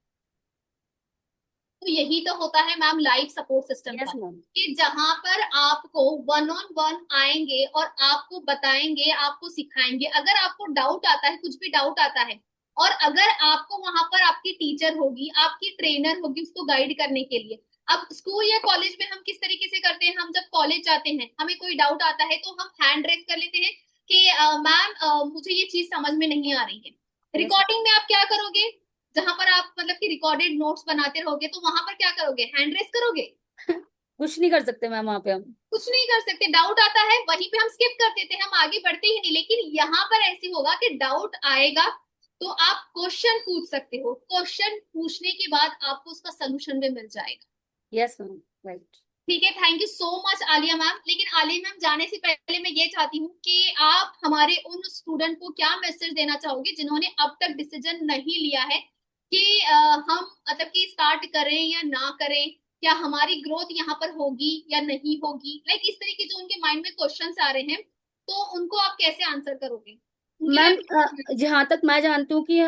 तो यही तो होता है मैम लाइव सपोर्ट सिस्टम का, यस मैम। कि जहां पर आपको वन ऑन वन आएंगे और आपको बताएंगे, आपको सिखाएंगे। अगर आपको डाउट आता है, कुछ भी डाउट आता है, और अगर आपको वहां पर आपकी टीचर होगी, आपकी ट्रेनर होगी उसको गाइड करने के लिए। अब स्कूल या कॉलेज में हम किस तरीके से करते हैं, हम जब कॉलेज जाते हैं हमें कोई डाउट आता है तो हम हैंड रेस कर लेते हैं कि मैम मुझे ये चीज समझ में नहीं आ रही है। यस रिकॉर्डिंग में आप क्या करोगे? जहां पर आप मतलब कि रिकॉर्डेड नोट्स बनाते रहोगे, तो वहां पर क्या करोगे, हैंड रेस करोगे? कुछ नहीं कर सकते मैम वहां पे हम। कुछ नहीं कर सकते। डाउट आता है वहीं पे हम स्किप कर देते हैं, हम आगे बढ़ते ही नहीं। लेकिन यहाँ पर ऐसे होगा कि डाउट आएगा तो आप क्वेश्चन पूछ सकते हो, क्वेश्चन पूछने के बाद आपको उसका सोल्यूशन भी मिल जाएगा। Yes ma'am. राइट। ठीक है, thank you so much Alia ma'am. लेकिन आलिया मैम जाने से पहले मैं ये चाहती हूँ कि आप हमारे उन स्टूडेंट को क्या मैसेज देना चाहोगे जिन्होंने अब तक डिसीजन नहीं लिया है कि हम मतलब कि स्टार्ट करें या ना करें, क्या हमारी ग्रोथ यहाँ पर होगी या नहीं होगी, लाइक इस तरीके जो उनके माइंड में क्वेश्चंस आ रहे हैं, तो उनको आप कैसे आंसर करोगे उनके मैम लिए? जहाँ तक मैं जानती हूँ कि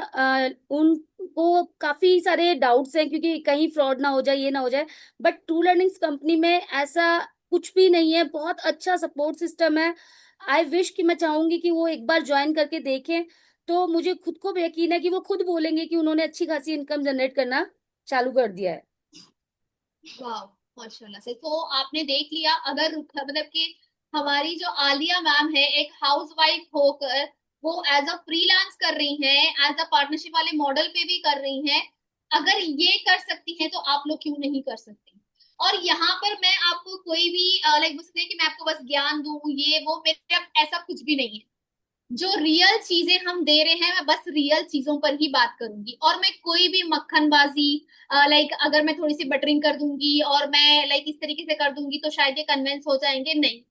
उनको काफी सारे डाउट्स हैं, क्योंकि कहीं फ्रॉड ना हो जाए, ये ना हो जाए, बट ट्रू लर्निंग्स कंपनी में ऐसा कुछ भी नहीं है, बहुत अच्छा सपोर्ट सिस्टम है। आई विश कि मैं चाहूंगी कि वो एक बार ज्वाइन करके देखें, तो मुझे खुद को भी यकीन है कि वो खुद बोलेंगे कि उन्होंने अच्छी खासी इनकम जनरेट करना चालू कर दिया है। वाह, माशाल्लाह से। तो आपने देख लिया, अगर मतलब कि हमारी जो आलिया मैम है एक हाउस वाइफ होकर वो एज अ फ्रीलांस कर रही हैं, एज अ पार्टनरशिप वाले मॉडल पे भी कर रही हैं, अगर ये कर सकती हैं तो आप लोग क्यों नहीं कर सकते? और यहाँ पर मैं आपको कोई भी लाइक बोलते हैं कि मैं आपको बस ज्ञान दूं ये वो, मेरे ऐसा कुछ भी नहीं है। जो रियल चीजें हम दे रहे हैं मैं बस रियल चीजों पर ही बात करूंगी, और मैं कोई भी मक्खनबाजी लाइक अगर मैं थोड़ी सी बटरिंग कर दूंगी और मैं लाइक इस तरीके से कर दूंगी तो शायद ये कन्विंस हो जाएंगे, नहीं।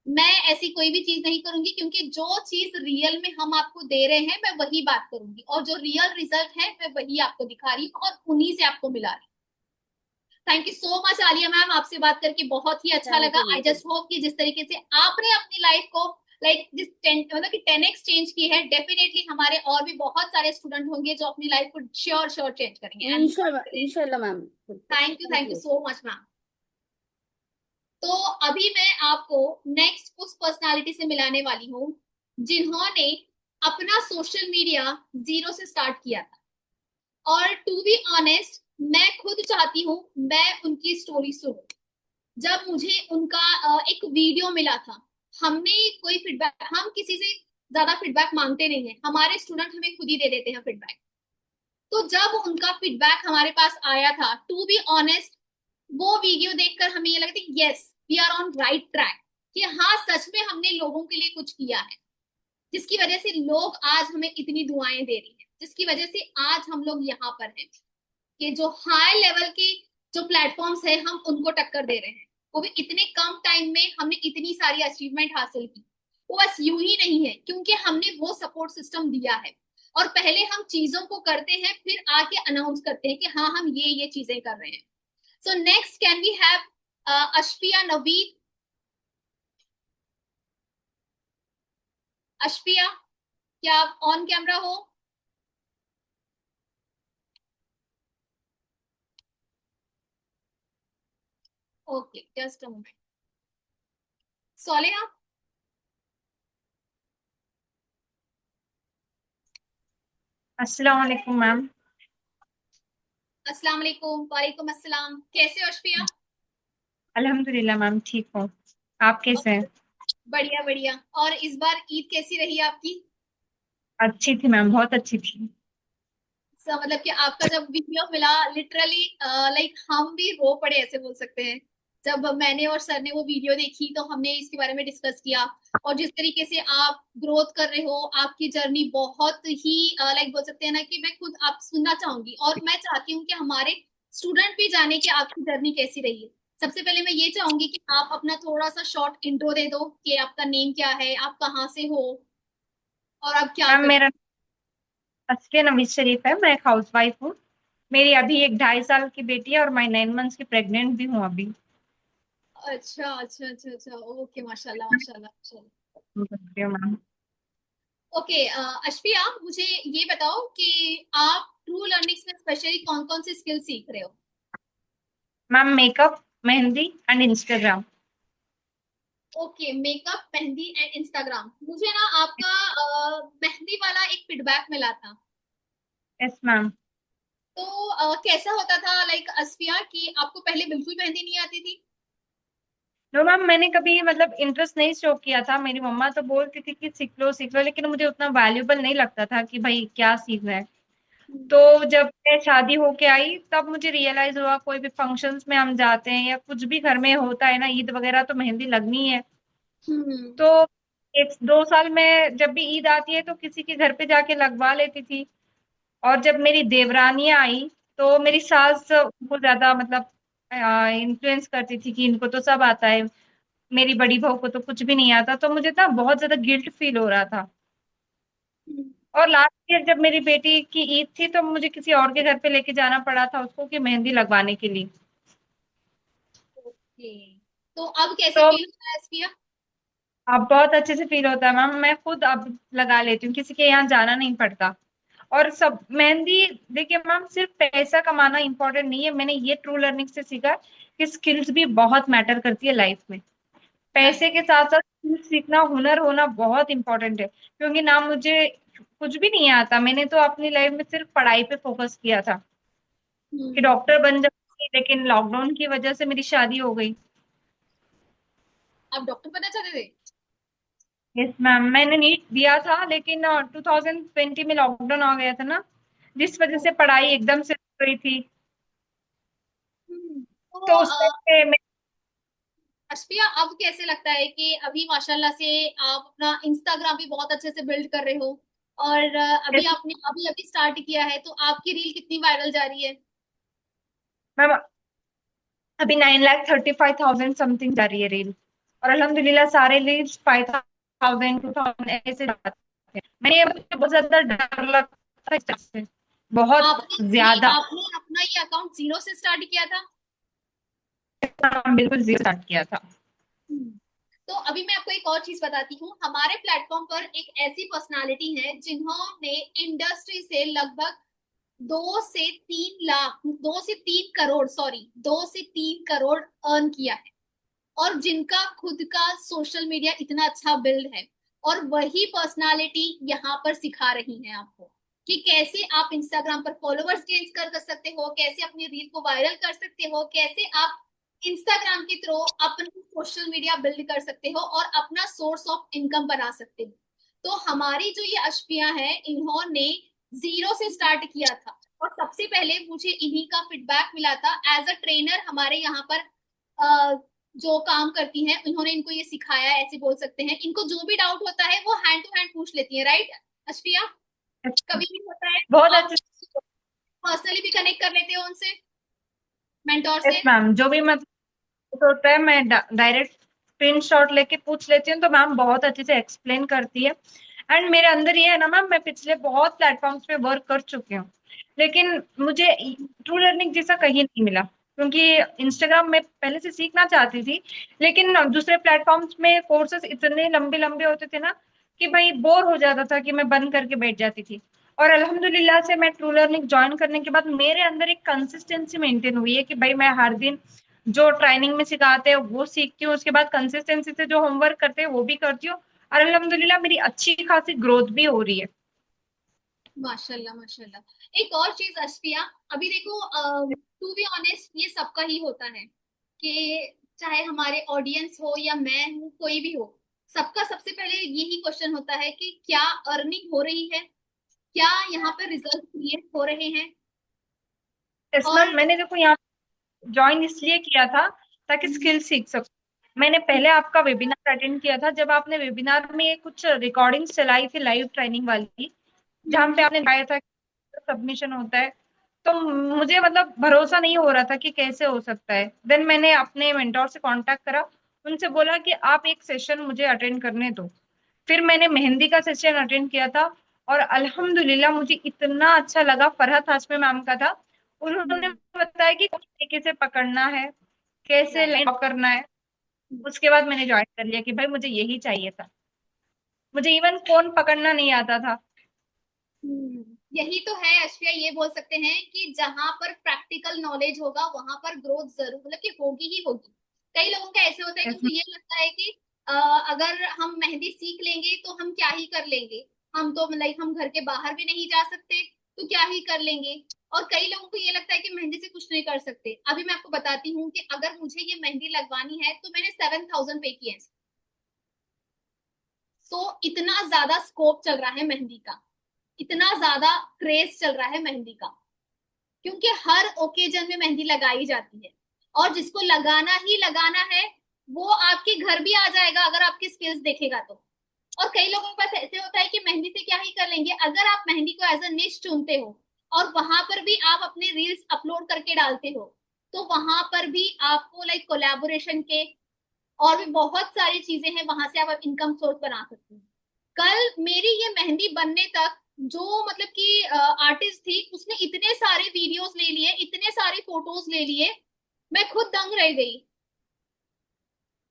मैं ऐसी कोई भी चीज नहीं करूंगी, क्योंकि जो चीज रियल में हम आपको दे रहे हैं मैं वही बात करूंगी, और जो रियल रिजल्ट है मैं वही आपको दिखा रही हूँ और उन्हीं से आपको मिला रही हूँ। Thank you so much Alia ma'am, आपसे बात करके बहुत ही अच्छा थैंक लगा। You I ma'am. Just hope कि जिस तरीके से आपने अपनी लाइफ को लाइक जिस मतलब कि 10x चेंज की है, डेफिनेटली हमारे और भी बहुत सारे स्टूडेंट होंगे जो अपनी लाइफ को श्योर श्योर चेंज करेंगे। इंशाल्लाह इंशाल्लाह ma'am. Thank thank you you. So much ma'am. तो अभी मैं आपको नेक्स्ट उस पर्सनालिटी से मिलाने वाली हूँ जिन्होंने अपना सोशल मीडिया जीरो से स्टार्ट किया था, और टू बी ऑनेस्ट मैं खुद चाहती हूँ मैं उनकी स्टोरी सुनूं। जब मुझे उनका एक वीडियो मिला था, हमने कोई फीडबैक, हम किसी से ज्यादा फीडबैक मांगते नहीं है, हमारे स्टूडेंट हमें खुद ही दे देते हैं फीडबैक। तो जब उनका फीडबैक हमारे पास आया था, टू बी ऑनेस्ट वो वीडियो देखकर हमें ये लगता है yes we are on right track, कि हाँ सच में हमने लोगों के लिए कुछ किया है, जिसकी वजह से लोग आज हमें इतनी दुआएं दे रही हैं, जिसकी वजह से आज हम लोग यहाँ पर हैं कि जो हाई लेवल के जो प्लेटफॉर्म्स है हम उनको टक्कर दे रहे हैं। वो भी इतने कम टाइम में हमने इतनी सारी अचीवमेंट हासिल की। वो बस यूं ही नहीं है, क्योंकि हमने वो सपोर्ट सिस्टम दिया है। और पहले हम चीजों को करते हैं, फिर आके अनाउंस करते हैं कि हाँ हम ये चीजें कर रहे हैं। So next can we have Ashfiya Naveed. Ashfiya, क्या आप ऑन कैमरा हो? Okay, just a moment. Soliya. अस्सलाम वालेकुम मैम। अस्सलाम वालेकुम। वालेकुम अस्सलाम। कैसे हो अशफिया? अल्हम्दुलिल्लाह मैम, ठीक हूँ। आप कैसे हैं? बढ़िया बढ़िया। और इस बार ईद कैसी रही आपकी? अच्छी थी मैम, बहुत अच्छी थी। मतलब कि आपका जब वीडियो मिला, लिटरली लाइक हम भी रो पड़े, ऐसे बोल सकते हैं। जब मैंने और सर ने वो वीडियो देखी तो हमने इसके बारे में डिस्कस किया। और जिस तरीके से आप ग्रोथ कर रहे हो, आपकी जर्नी बहुत ही लाइक बोल सकते हैं ना कि मैं खुद आप सुनना चाहूंगी, और मैं चाहती हूँ कि हमारे स्टूडेंट भी जाने कि आपकी जर्नी कैसी रही है। सबसे पहले मैं ये चाहूंगी कि आप अपना थोड़ा सा शॉर्ट इंट्रो दे दो कि आपका नेम क्या है, आप कहाँ से हो, और आप क्या मैम कर। मेरा असफिया नवीज शरीफ है, मैं एक हाउस वाइफ हूँ। मेरी अभी एक 2.5 साल की बेटी है और मैं 9 मंथ्स की प्रेग्नेंट भी हूँ अभी। अच्छा अच्छा अच्छा अच्छा, ओके, माशाल्लाह माशाल्लाह माशाल्लाह। मैम ओके, अशफिया, मुझे ये बताओ कि आप ट्रू लर्निंग्स में स्पेशली कौन कौन सी स्किल सीख रहे हो? Ma'am makeup, mehndi and Instagram. Okay, makeup, mehndi and Instagram. मुझे ना आपका मेहंदी वाला एक फीडबैक मिला था। Yes ma'am. तो कैसा होता था लाइक अशफिया, कि आपको पहले बिल्कुल मेहंदी नहीं आती थी? नो मैम, मैंने कभी मतलब इंटरेस्ट नहीं शो किया था। मेरी मम्मा तो बोलती थी कि सीख लो, लेकिन मुझे उतना वैल्यूबल नहीं लगता था कि भाई क्या सीखना है। हम्म। तो जब मैं शादी होके आई तब मुझे रियलाइज हुआ, कोई भी फंक्शंस में हम जाते हैं या कुछ भी घर में होता है ना, ईद वगैरह, तो मेहंदी लगनी है। हम्म। तो 1-2 साल में जब भी ईद आती है तो किसी के घर पे जाके लगवा लेती थी। और जब मेरी देवरानियां आई तो मेरी सास उनको ज्यादा मतलब इन्फ्लुएंस करती थी कि इनको तो सब आता है, मेरी बड़ी बहू को तो कुछ भी नहीं आता। तो मुझे ना बहुत ज्यादा गिल्ट फील हो रहा था। हम्म। और लास्ट ईयर जब मेरी बेटी की ईद थी तो मुझे किसी और के घर पे लेके जाना पड़ा था उसको कि मेहंदी लगवाने के लिए। ओके, तो अब कैसे तो फील होता है अशफिया? अब बहुत अच्छे से फील होता है मैम, मैं खुद अब लगा लेती हूँ, किसी के यहाँ जाना नहीं पड़ता। और सब मेहंदी, देखिए मैम, सिर्फ पैसा कमाना इंपॉर्टेंट नहीं है। मैंने ये ट्रू लर्निंग से सीखा कि स्किल्स भी बहुत मैटर करती है लाइफ में। राइट। पैसे के साथ साथ स्किल्स सीखना, हुनर होना बहुत इंपॉर्टेंट है। क्योंकि ना मुझे कुछ भी नहीं आता, मैंने तो अपनी लाइफ में सिर्फ पढ़ाई पे फोकस किया था कि हम्म। डॉक्टर बन जाऊंगी, लेकिन लॉकडाउन की वजह से मेरी शादी हो गई। आप डॉक्टर बनना चाहते थे? यस मैम, मैंने नीट दिया था लेकिन 2020 में लॉकडाउन आ गया था ना, जिस वजह से पढ़ाई एकदम से रुक गई थी। तो तो उस टाइम पे मैं अशफिया, अब कैसे लगता है कि अभी माशाल्लाह से आप अपना इंस्टाग्राम भी बहुत अच्छे से बिल्ड कर रहे हो, और अभी आपने अभी अभी स्टार्ट किया है, तो आपकी रील कितनी वायरल जा रही है? मैम अभी 9,35,000 समथिंग जा रही है रील। और अल्हम्दुलिल्लाह सारे रील्स 5,000 2,000 ऐसे जाते हैं। मैंने मुझे बहुत ज्यादा डर लगता है इस तरह से, बहुत आपने नहीं, ज्यादा। आपने अपना ये अकाउंट जीरो से स्टार्ट किया था? बिल्कुल जीरो स्टार्ट किया था। हम्म। तो अभी मैं आपको एक और चीज बताती हूँ। हमारे प्लेटफॉर्म पर एक ऐसी पर्सनालिटी है जिन्होंने इंडस्ट्री से लगभग 2 से 3 लाख, 2 से 3 करोड़, सॉरी, 2 से 3 करोड़ अर्न किया है। और जिनका खुद का सोशल मीडिया इतना अच्छा बिल्ड है, और वही पर्सनालिटी यहाँ पर सिखा रही है आपको कि कैसे आप इंस्टाग्राम पर फॉलोअर्स गेन कर सकते हो, कैसे अपनी रील को वायरल कर सकते हो, कैसे आप इंस्टाग्राम के थ्रू अपनी सोशल मीडिया बिल्ड कर सकते हो और अपना सोर्स ऑफ इनकम बना सकते हो। तो हमारी जो ये अशफिया है, इन्होंने जीरो से स्टार्ट किया था, और सबसे पहले मुझे इन्हीं का फीडबैक मिला था एज अ ट्रेनर। हमारे यहाँ पर जो काम करती हैं, उन्होंने इनको ये सिखाया है, ऐसे बोल सकते हैं। इनको जो भी डाउट होता है वो हैंड टू हैंड पूछ लेती है, राइट अशफिया? कभी भी होता है तो बहुत आप अच्छे। पर्सनली भी कनेक्ट कर लेते हो उनसे, मेंटोर यस से। मैम, जो भी मतलब तो होता है मैं डायरेक्ट स्क्रीनशॉट लेके पूछ लेती हूँ, तो मैम बहुत अच्छे से एक्सप्लेन करती है। एंड मेरे अंदर ये है ना मैम, मैं पिछले बहुत प्लेटफॉर्म्स पे वर्क कर चुकी हूँ, लेकिन मुझे ट्रू लर्निंग जैसा कहीं नहीं मिला, क्योंकि इंस्टाग्राम में पहले से सीखना चाहती थी, लेकिन दूसरे प्लेटफॉर्म्स में कोर्सेज इतने लंबे लंबे होते थे ना कि भाई बोर हो जाता था कि मैं बंद करके बैठ जाती थी। और अल्हम्दुलिल्लाह से मैं ट्रू लर्निंग ज्वाइन करने के बाद मेरे अंदर एक कंसिस्टेंसी मेंटेन हुई है कि भाई मैं हर दिन जो ट्रेनिंग में सिखाते हैं वो सीखती हूँ, उसके बाद कंसिस्टेंसी से जो होमवर्क करते हैं वो भी करती हूँ, और अल्हम्दुलिल्लाह मेरी अच्छी खासी ग्रोथ भी हो रही है। माशाल्लाह माशाल्लाह। एक और चीज अश्फिया, अभी देखो, टू बी ऑनेस्ट ये सबका ही होता है कि चाहे हमारे ऑडियंस हो या मैं हूँ, कोई भी हो, सबका सबसे पहले यही क्वेश्चन होता है कि क्या अर्निंग हो रही है, क्या यहाँ पर रिजल्ट क्रिएट हो रहे हैं। इस और मैम मैंने देखो यहाँ ज्वाइन इसलिए किया था ताकि स्किल सीख सकूं। मैंने पहले आपका वेबिनार अटेंड किया था, जब आपने वेबिनार में कुछ रिकॉर्डिंग्स चलाई थी लाइव ट्रेनिंग वाली, जहाँ पे आपने बताया था सबमिशन होता है, तो मुझे मतलब भरोसा नहीं हो रहा था कि कैसे हो सकता है। देन मैंने अपने मेंटोर से कांटेक्ट करा, उनसे बोला कि आप एक सेशन मुझे अटेंड करने दो। फिर मैंने मेहंदी का सेशन अटेंड किया था, और अल्हम्दुलिल्लाह मुझे इतना अच्छा लगा। फरहत हाशमी मैम का था, उन्होंने बताया कि किस तरीके से पकड़ना है, कैसे राइट। लाइन करना है। उसके बाद मैंने ज्वाइन कर लिया कि भाई मुझे यही चाहिए था। मुझे इवन फोन पकड़ना नहीं आता था। यही तो है अश्विया, ये बोल सकते हैं कि जहां पर प्रैक्टिकल नॉलेज होगा वहां पर ग्रोथ जरूर, मतलब कि होगी ही होगी। कई लोगों का ऐसे होता है कि Yes, उनको ये लगता है कि अगर हम मेहंदी सीख लेंगे तो हम क्या ही कर लेंगे, हम तो मतलब हम घर के बाहर भी नहीं जा सकते, तो क्या ही कर लेंगे। और कई लोगों को ये लगता है कि मेहंदी से कुछ नहीं कर सकते। अभी मैं आपको बताती हूँ कि अगर मुझे ये मेहंदी लगवानी है तो मैंने 7,000 पे किए। सो इतना ज्यादा स्कोप चल रहा है मेहंदी का, इतना ज्यादा क्रेज चल रहा है मेहंदी का, क्योंकि हर ओकेजन में मेहंदी लगाई जाती है। और जिसको लगाना ही लगाना है वो आपके घर भी आ जाएगा अगर आपकी स्किल्स देखेगा तो। और कई लोगों के पास ऐसे होता है कि मेहंदी से क्या ही कर लेंगे, अगर आप मेहंदी को एज अ निश चुनते हो और वहां पर भी आप अपने रील्स अपलोड करके डालते हो, तो वहां पर भी आपको लाइक कोलैबोरेशन के और भी बहुत सारी चीजें हैं, वहां से आप इनकम सोर्स बना सकते हो। कल मेरी ये मेहंदी बनने तक जो मतलब कि आर्टिस्ट थी उसने इतने सारे वीडियोस ले लिए, इतने सारे फोटोज ले लिए, मैं खुद दंग रह गई।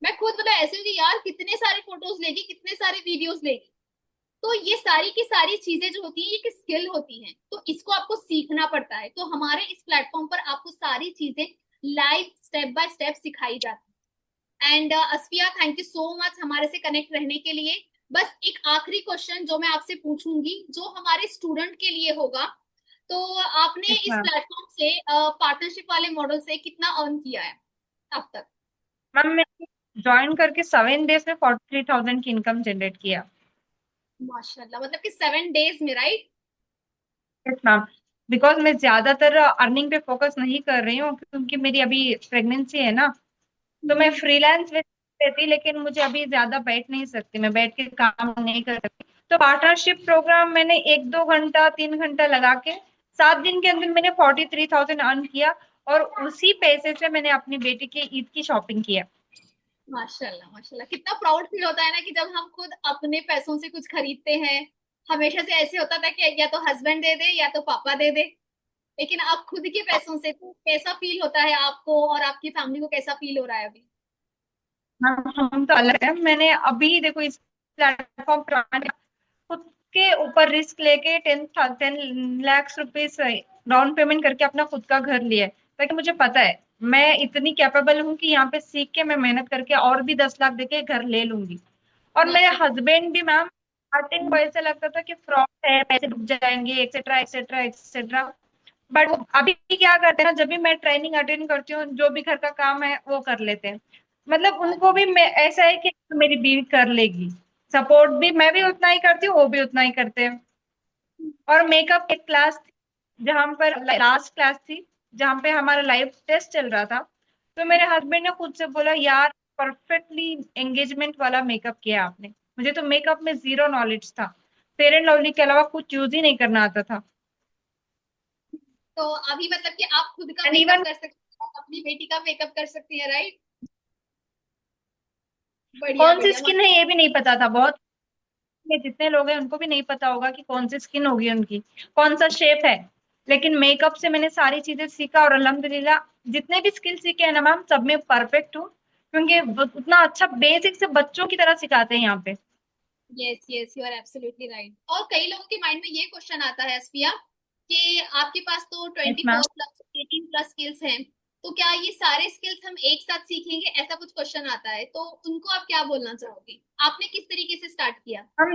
मैं खुद मतलब ऐसे हुई कि यार कितने सारे फोटोज लेगी, कितने सारे वीडियोस लेगी। तो ये सारी की सारी चीजें जो होती है ये स्किल होती हैं, तो इसको आपको सीखना पड़ता है। तो हमारे इस प्लेटफॉर्म पर आपको सारी चीजें लाइव स्टेप बाय स्टेप सिखाई जाती है। And Asfiya, thank you so much हमारे से कनेक्ट रहने के लिए। बस एक आखिरी क्वेश्चन जो मैं आपसे पूछूंगी जो हमारे स्टूडेंट के लिए होगा, तो आपने yes, इस मैम। प्लेटफॉर्म से पार्टनरशिप वाले मॉडल से कितना अर्न किया है अब तक। मैम मैंने ज्वाइन करके 7 डेज में 43,000 की इनकम जनरेट किया। माशाल्लाह, मतलब कि 7 डेज में, राइट। Yes ma'am. बिकॉज मैं ज्यादातर अर्निंग पे फोकस नहीं कर रही हूँ, क्योंकि मेरी अभी प्रेगनेंसी है ना, तो मैं फ्रीलांस रहती, लेकिन मुझे अभी ज्यादा बैठ नहीं सकती, मैं बैठ के काम नहीं कर सकती। तो पार्टनरशिप प्रोग्राम मैंने 1-2 घंटा 3 घंटा लगा के 7 दिन के अंदर मैंने 43,000 अर्न किया, और उसी पैसे से मैंने अपनी बेटी की ईद की शॉपिंग किया। माशाल्लाह माशाल्लाह, कितना प्राउड फील होता है ना कि जब हम खुद अपने पैसों से कुछ खरीदते हैं। हमेशा से ऐसे होता था कि या तो हस्बैंड दे दे या तो पापा दे दे, लेकिन अब खुद के पैसों से, तो कैसा फील होता है आपको और आपकी फैमिली को, कैसा फील हो रहा है अभी। हम तो अलग है। मैंने अभी देखो इस प्लेटफॉर्म पर खुद के ऊपर रिस्क लेके 10 लाख रुपीज डाउन पेमेंट करके अपना खुद का घर लिया है, ताकि मुझे पता है मैं इतनी कैपेबल हूँ कि यहाँ पे सीख के मैं मेहनत करके और भी 10 लाख देके घर ले लूंगी। और मेरे माशा हस्बैंड भी मैम, स्टार्टिंग को ऐसा लगता था कि फ्रॉड है, पैसे डूब जाएंगे, एक्सेट्रा एक्सेट्रा एक्सेट्रा। बट वो अभी क्या करते हैं ना, जब भी मैं ट्रेनिंग अटेंड करती हूँ जो भी घर का काम है वो कर लेते हैं। मतलब उनको भी मैं ऐसा है कि मेरी बीवी कर लेगी, सपोर्ट भी मैं भी उतना ही करती हूँ, वो भी उतना ही करते हैं। और मेकअप एक क्लास थी, जहाँ पर लास्ट क्लास थी, जहाँ पे हमारा लाइव टेस्ट चल रहा था, तो मेरे हस्बैंड ने खुद से बोला यार परफेक्टली एंगेजमेंट वाला मेकअप किया आपने। मुझे तो मेकअप में जीरो नॉलेज था, फेयर एंड लवली के अलावा कुछ यूज ही नहीं करना आता था। तो अभी मतलब कि आप खुद का एंड मेकअप इवन कर सकती हैं, अपनी बेटी का मेकअप कर सकती है, राइट। बढ़िया कौन सी बढ़िया स्किन है ये भी नहीं पता था। बहुत में जितने लोग हैं उनको भी नहीं पता होगा कि कौन सी स्किन होगी उनकी, कौन सा शेप है। लेकिन मेकअप से मैंने सारी चीजें सीखा और अल्हम्दुलिल्लाह जितने भी स्किल सीखे हैं ना मैम, सब में परफेक्ट हूँ। क्योंकि उतना अच्छा बेसिक से बच्चों की तरह सिखाते हैं यहाँ पे। Yes yes you are absolutely right. और कई लोगों के माइंड में ये क्वेश्चन आता है अस्फिया कि आपके पास तो yes 24 ma'am. Plus 18 plus skills हैं, तो क्या ये सारे स्किल्स हम एक साथ सीखेंगे, ऐसा कुछ क्वेश्चन आता है, तो उनको आप क्या बोलना चाहोगे? आपने किस तरीके से स्टार्ट किया? हम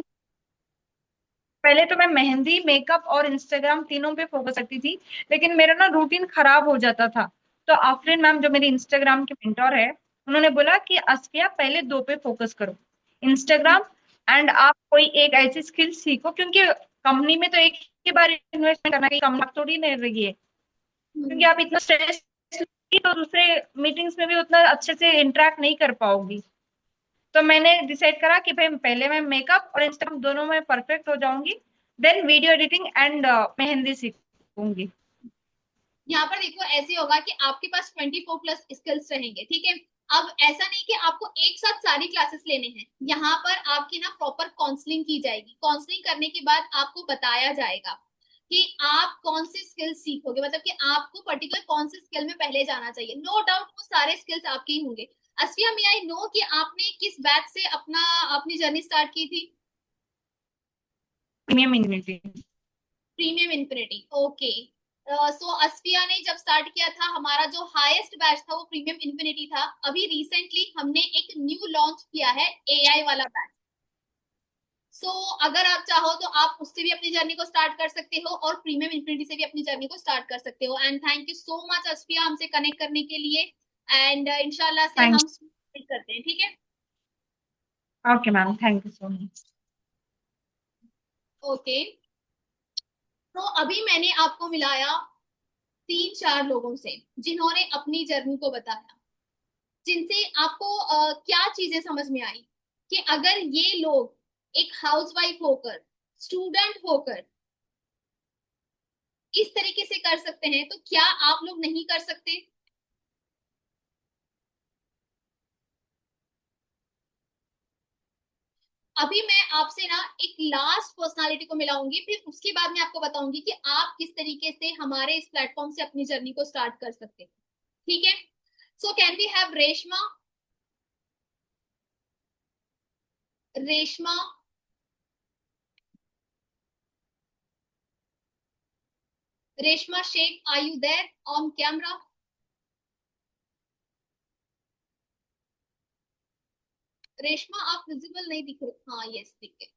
पहले तो मैं मेहंदी, मेकअप और इंस्टाग्राम तीनों पे फोकस करती थी, लेकिन मेरा ना रूटीन खराब हो जाता था। तो आफरीन मैम जो मेरी इंस्टाग्राम की मेंटोर है, उन्होंने बोला कि अस्फिया पहले दो पे फोकस करो, इंस्टाग्राम एंड आप कोई एक ऐसी स्किल सीखो, क्योंकि कंपनी में तो एक ही बार इन्वेस्टमेंट करना है, कंपनी थोड़ी नहीं रही है। क्योंकि हम्म, आप इतना स्ट्रेस तो दूसरे मीटिंग्स में भी उतना अच्छे से इंटरेक्ट नहीं कर पाओगी। तो मैंने डिसाइड करा कि भाई पहले मैं मेकअप और इंस्टाग्राम दोनों में परफेक्ट हो जाऊंगी, then video editing and mehndi सीखूंगी। यहाँ पर देखो ऐसे होगा कि आपके पास 24 प्लस स्किल्स रहेंगे, ठीक है। अब ऐसा नहीं कि आपको एक साथ सारी क्लासेस लेने हैं, यहाँ पर आपकी ना प्रॉपर काउंसलिंग की जाएगी। काउंसलिंग करने के बाद आपको बताया जाएगा कि आप कौन सी स्किल्स सीखोगे, मतलब कि आपको पर्टिकुलर कौन सी स्किल में पहले जाना चाहिए। नो डाउट वो सारे स्किल्स आपके ही होंगे। अस्फिया, मे आई नो कि आपने किस बैच से अपनी जर्नी स्टार्ट की थी? Premium immunity. Premium infinity, okay. So Asfiya ने जब स्टार्ट किया था, हमारा जो हाईएस्ट बैच था वो प्रीमियम इन्फिनिटी था। अभी रिसेंटली हमने एक न्यू लॉन्च किया है, एआई वाला बैच। सो अगर आप चाहो तो आप उससे भी अपनी जर्नी को स्टार्ट कर सकते हो और प्रीमियम इन्फिनिटी से भी अपनी जर्नी को स्टार्ट कर सकते हो। And thank you so much Asfiya हमसे कनेक्ट करने के लिए। एंड इंशाल्लाह से थैंक हम meet करते हैं, ठीक है। Okay ma'am, thank you so much. Okay, तो अभी मैंने आपको मिलाया 3-4 लोगों से जिन्होंने अपनी जर्नी को बताया, जिनसे आपको क्या चीजें समझ में आई कि अगर ये लोग एक हाउसवाइफ होकर, स्टूडेंट होकर इस तरीके से कर सकते हैं, तो क्या आप लोग नहीं कर सकते? अभी मैं आपसे ना एक लास्ट पर्सनालिटी को मिलाऊंगी, फिर उसके बाद मैं आपको बताऊंगी कि आप किस तरीके से हमारे इस प्लेटफॉर्म से अपनी जर्नी को स्टार्ट कर सकते हैं, ठीक है। So can we have Reshma? Reshma, Reshma Shaikh, are you there on camera? Reshma आप विजिबल नहीं दिख रहे। हाँ, यस, दिख गए।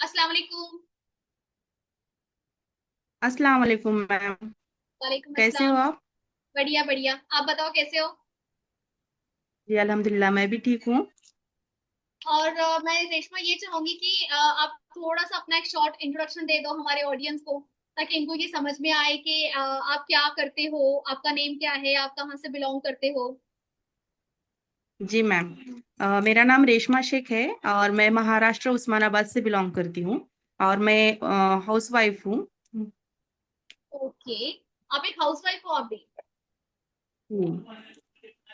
अस्सलाम वालेकुम। अस्सलाम वालेकुम मैम। वालेकुम कैसे हो अस्सलाम। आप? बढ़िया बढ़िया, आप बताओ कैसे हो? जी अल्हम्दुलिल्लाह, मैं भी ठीक हूँ। और मैं रेशमा ये चाहूंगी कि आप थोड़ा सा अपना एक शॉर्ट इंट्रोडक्शन दे दो हमारे ऑडियंस को, ताकि इनको ये समझ में आए कि आप क्या करते हो, आपका नेम क्या है, आप कहाँ से बिलोंग करते हो। जी मैम, मेरा नाम रेशमा शेख है और मैं महाराष्ट्र उस्मानाबाद से बिलोंग करती हूँ और मैं हाउस वाइफ हूँ। ओके, आप एक हाउसवाइफ हो आप भी?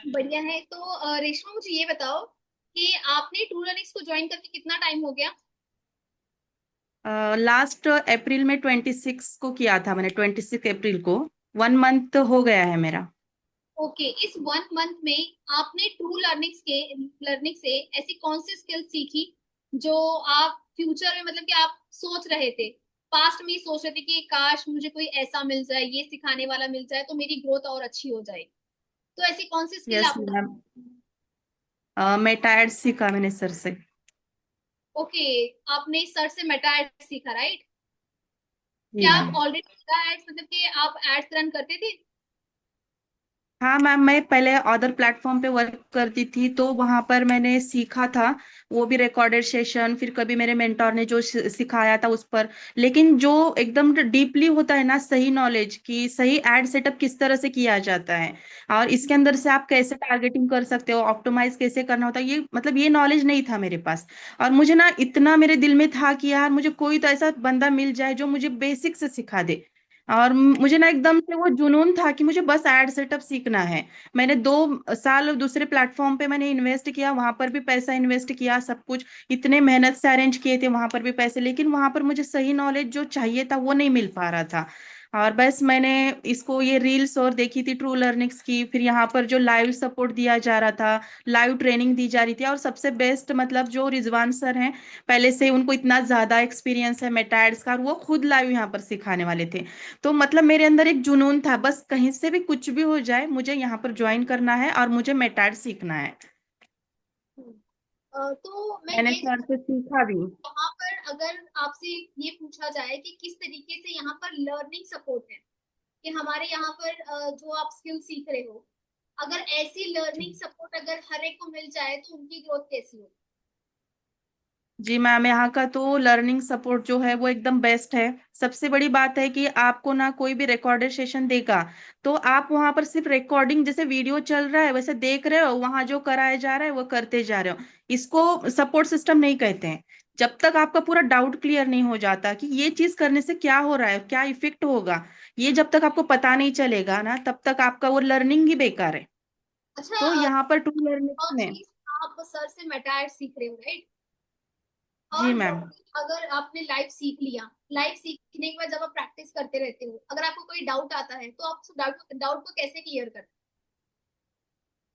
बढ़िया है। तो रेशमा मुझे ये बताओ कि आपने टूर एंड को ज्वाइन करके कितना टाइम हो गया? लास्ट अप्रैल में 26 को किया था मैंने, 26 अप्रैल को। 1 मंथ हो गया है मेरा। ओके, इस 1 मंथ में आपने लर्निंग से ऐसी कौन सी स्किल सीखी जो आप फ्यूचर में, मतलब कि आप सोच रहे थे, पास्ट में ही सोच रहे थे कि काश मुझे कोई ऐसा मिल जाए, ये सिखाने वाला मिल जाए तो मेरी ग्रोथ और अच्छी हो जाए, तो ऐसी कौन सी स्किल यस आपने? मैम, मैं टायर्ड सीखा मैंने सर से। ओके, आपने सर से मेटा एड्स सीखा, राइट? जी क्या आप मैम। ऑलरेडी मेटा एड्स, मतलब कि आप एड्स रन करते थे? हाँ मैम, मैं पहले अदर प्लेटफॉर्म पे वर्क करती थी तो वहां पर मैंने सीखा था, वो भी रिकॉर्डेड सेशन, फिर कभी मेरे मेंटोर ने जो सिखाया था उस पर। लेकिन जो एकदम डीपली होता है ना, सही नॉलेज की सही एड सेटअप किस तरह से किया जाता है और इसके अंदर से आप कैसे टारगेटिंग कर सकते हो, ऑप्टिमाइज कैसे करना होता है, ये मतलब ये नॉलेज नहीं था मेरे पास। और मुझे ना इतना मेरे दिल में था कि यार मुझे कोई तो ऐसा बंदा मिल जाए जो मुझे बेसिक से सिखा दे। और मुझे ना एकदम से वो जुनून था कि मुझे बस एड सेटअप सीखना है। मैंने 2 साल दूसरे प्लेटफॉर्म पे मैंने इन्वेस्ट किया, वहां पर भी पैसा इन्वेस्ट किया, सब कुछ इतने मेहनत से अरेंज किए थे वहां पर भी पैसे, लेकिन वहां पर मुझे सही नॉलेज जो चाहिए था वो नहीं मिल पा रहा था। और बस मैंने इसको ये रील्स और देखी थी ट्रू लर्निंग्स की, फिर यहाँ पर जो लाइव सपोर्ट दिया जा रहा था, लाइव ट्रेनिंग दी जा रही थी, और सबसे बेस्ट मतलब जो रिजवान सर हैं, पहले से उनको इतना ज्यादा एक्सपीरियंस है मेटा एड्स का, और वो खुद लाइव यहाँ पर सिखाने वाले थे। तो मतलब मेरे अंदर एक जुनून था, बस कहीं से भी कुछ भी हो जाए मुझे यहाँ पर ज्वाइन करना है और मुझे मेटाड सीखना है। हम्म। तो मैं मैंने ये सर से सीखा भी। यहाँ पर अगर आपसे ये पूछा जाए कि किस तरीके से यहाँ पर लर्निंग सपोर्ट है, कि हमारे यहाँ पर जो आप स्किल सीख रहे हो, अगर ऐसी लर्निंग सपोर्ट अगर हर एक को मिल जाए तो उनकी ग्रोथ कैसी होगी? जी मैम, यहाँ का तो लर्निंग सपोर्ट जो है वो एकदम बेस्ट है। सबसे बड़ी बात है कि आपको ना कोई भी रिकॉर्डेड सेशन देगा तो आप वहां पर सिर्फ रिकॉर्डिंग, जैसे वीडियो चल रहा है वैसे देख रहे हो, वहां जो कराया जा रहा है वो करते जा रहे हो। इसको सपोर्ट सिस्टम नहीं कहते हैं। जब तक आपका पूरा डाउट क्लियर नहीं हो जाता कि ये चीज करने से क्या हो रहा है, क्या इफेक्ट होगा, ये जब तक आपको पता नहीं चलेगा ना, तब तक आपका वो लर्निंग ही बेकार है। अच्छा, तो यहाँ पर टू लर्निंग और में। चीज आप सर से मेटायर सीख रहे हो, राइट? जी और मैम। अगर आपने लाइव सीख लिया, लाइव सीखने के बाद जब आप प्रैक्टिस करते रहते हो, अगर आपको कोई डाउट आता है तो आप उस डाउट को कैसे क्लियर करते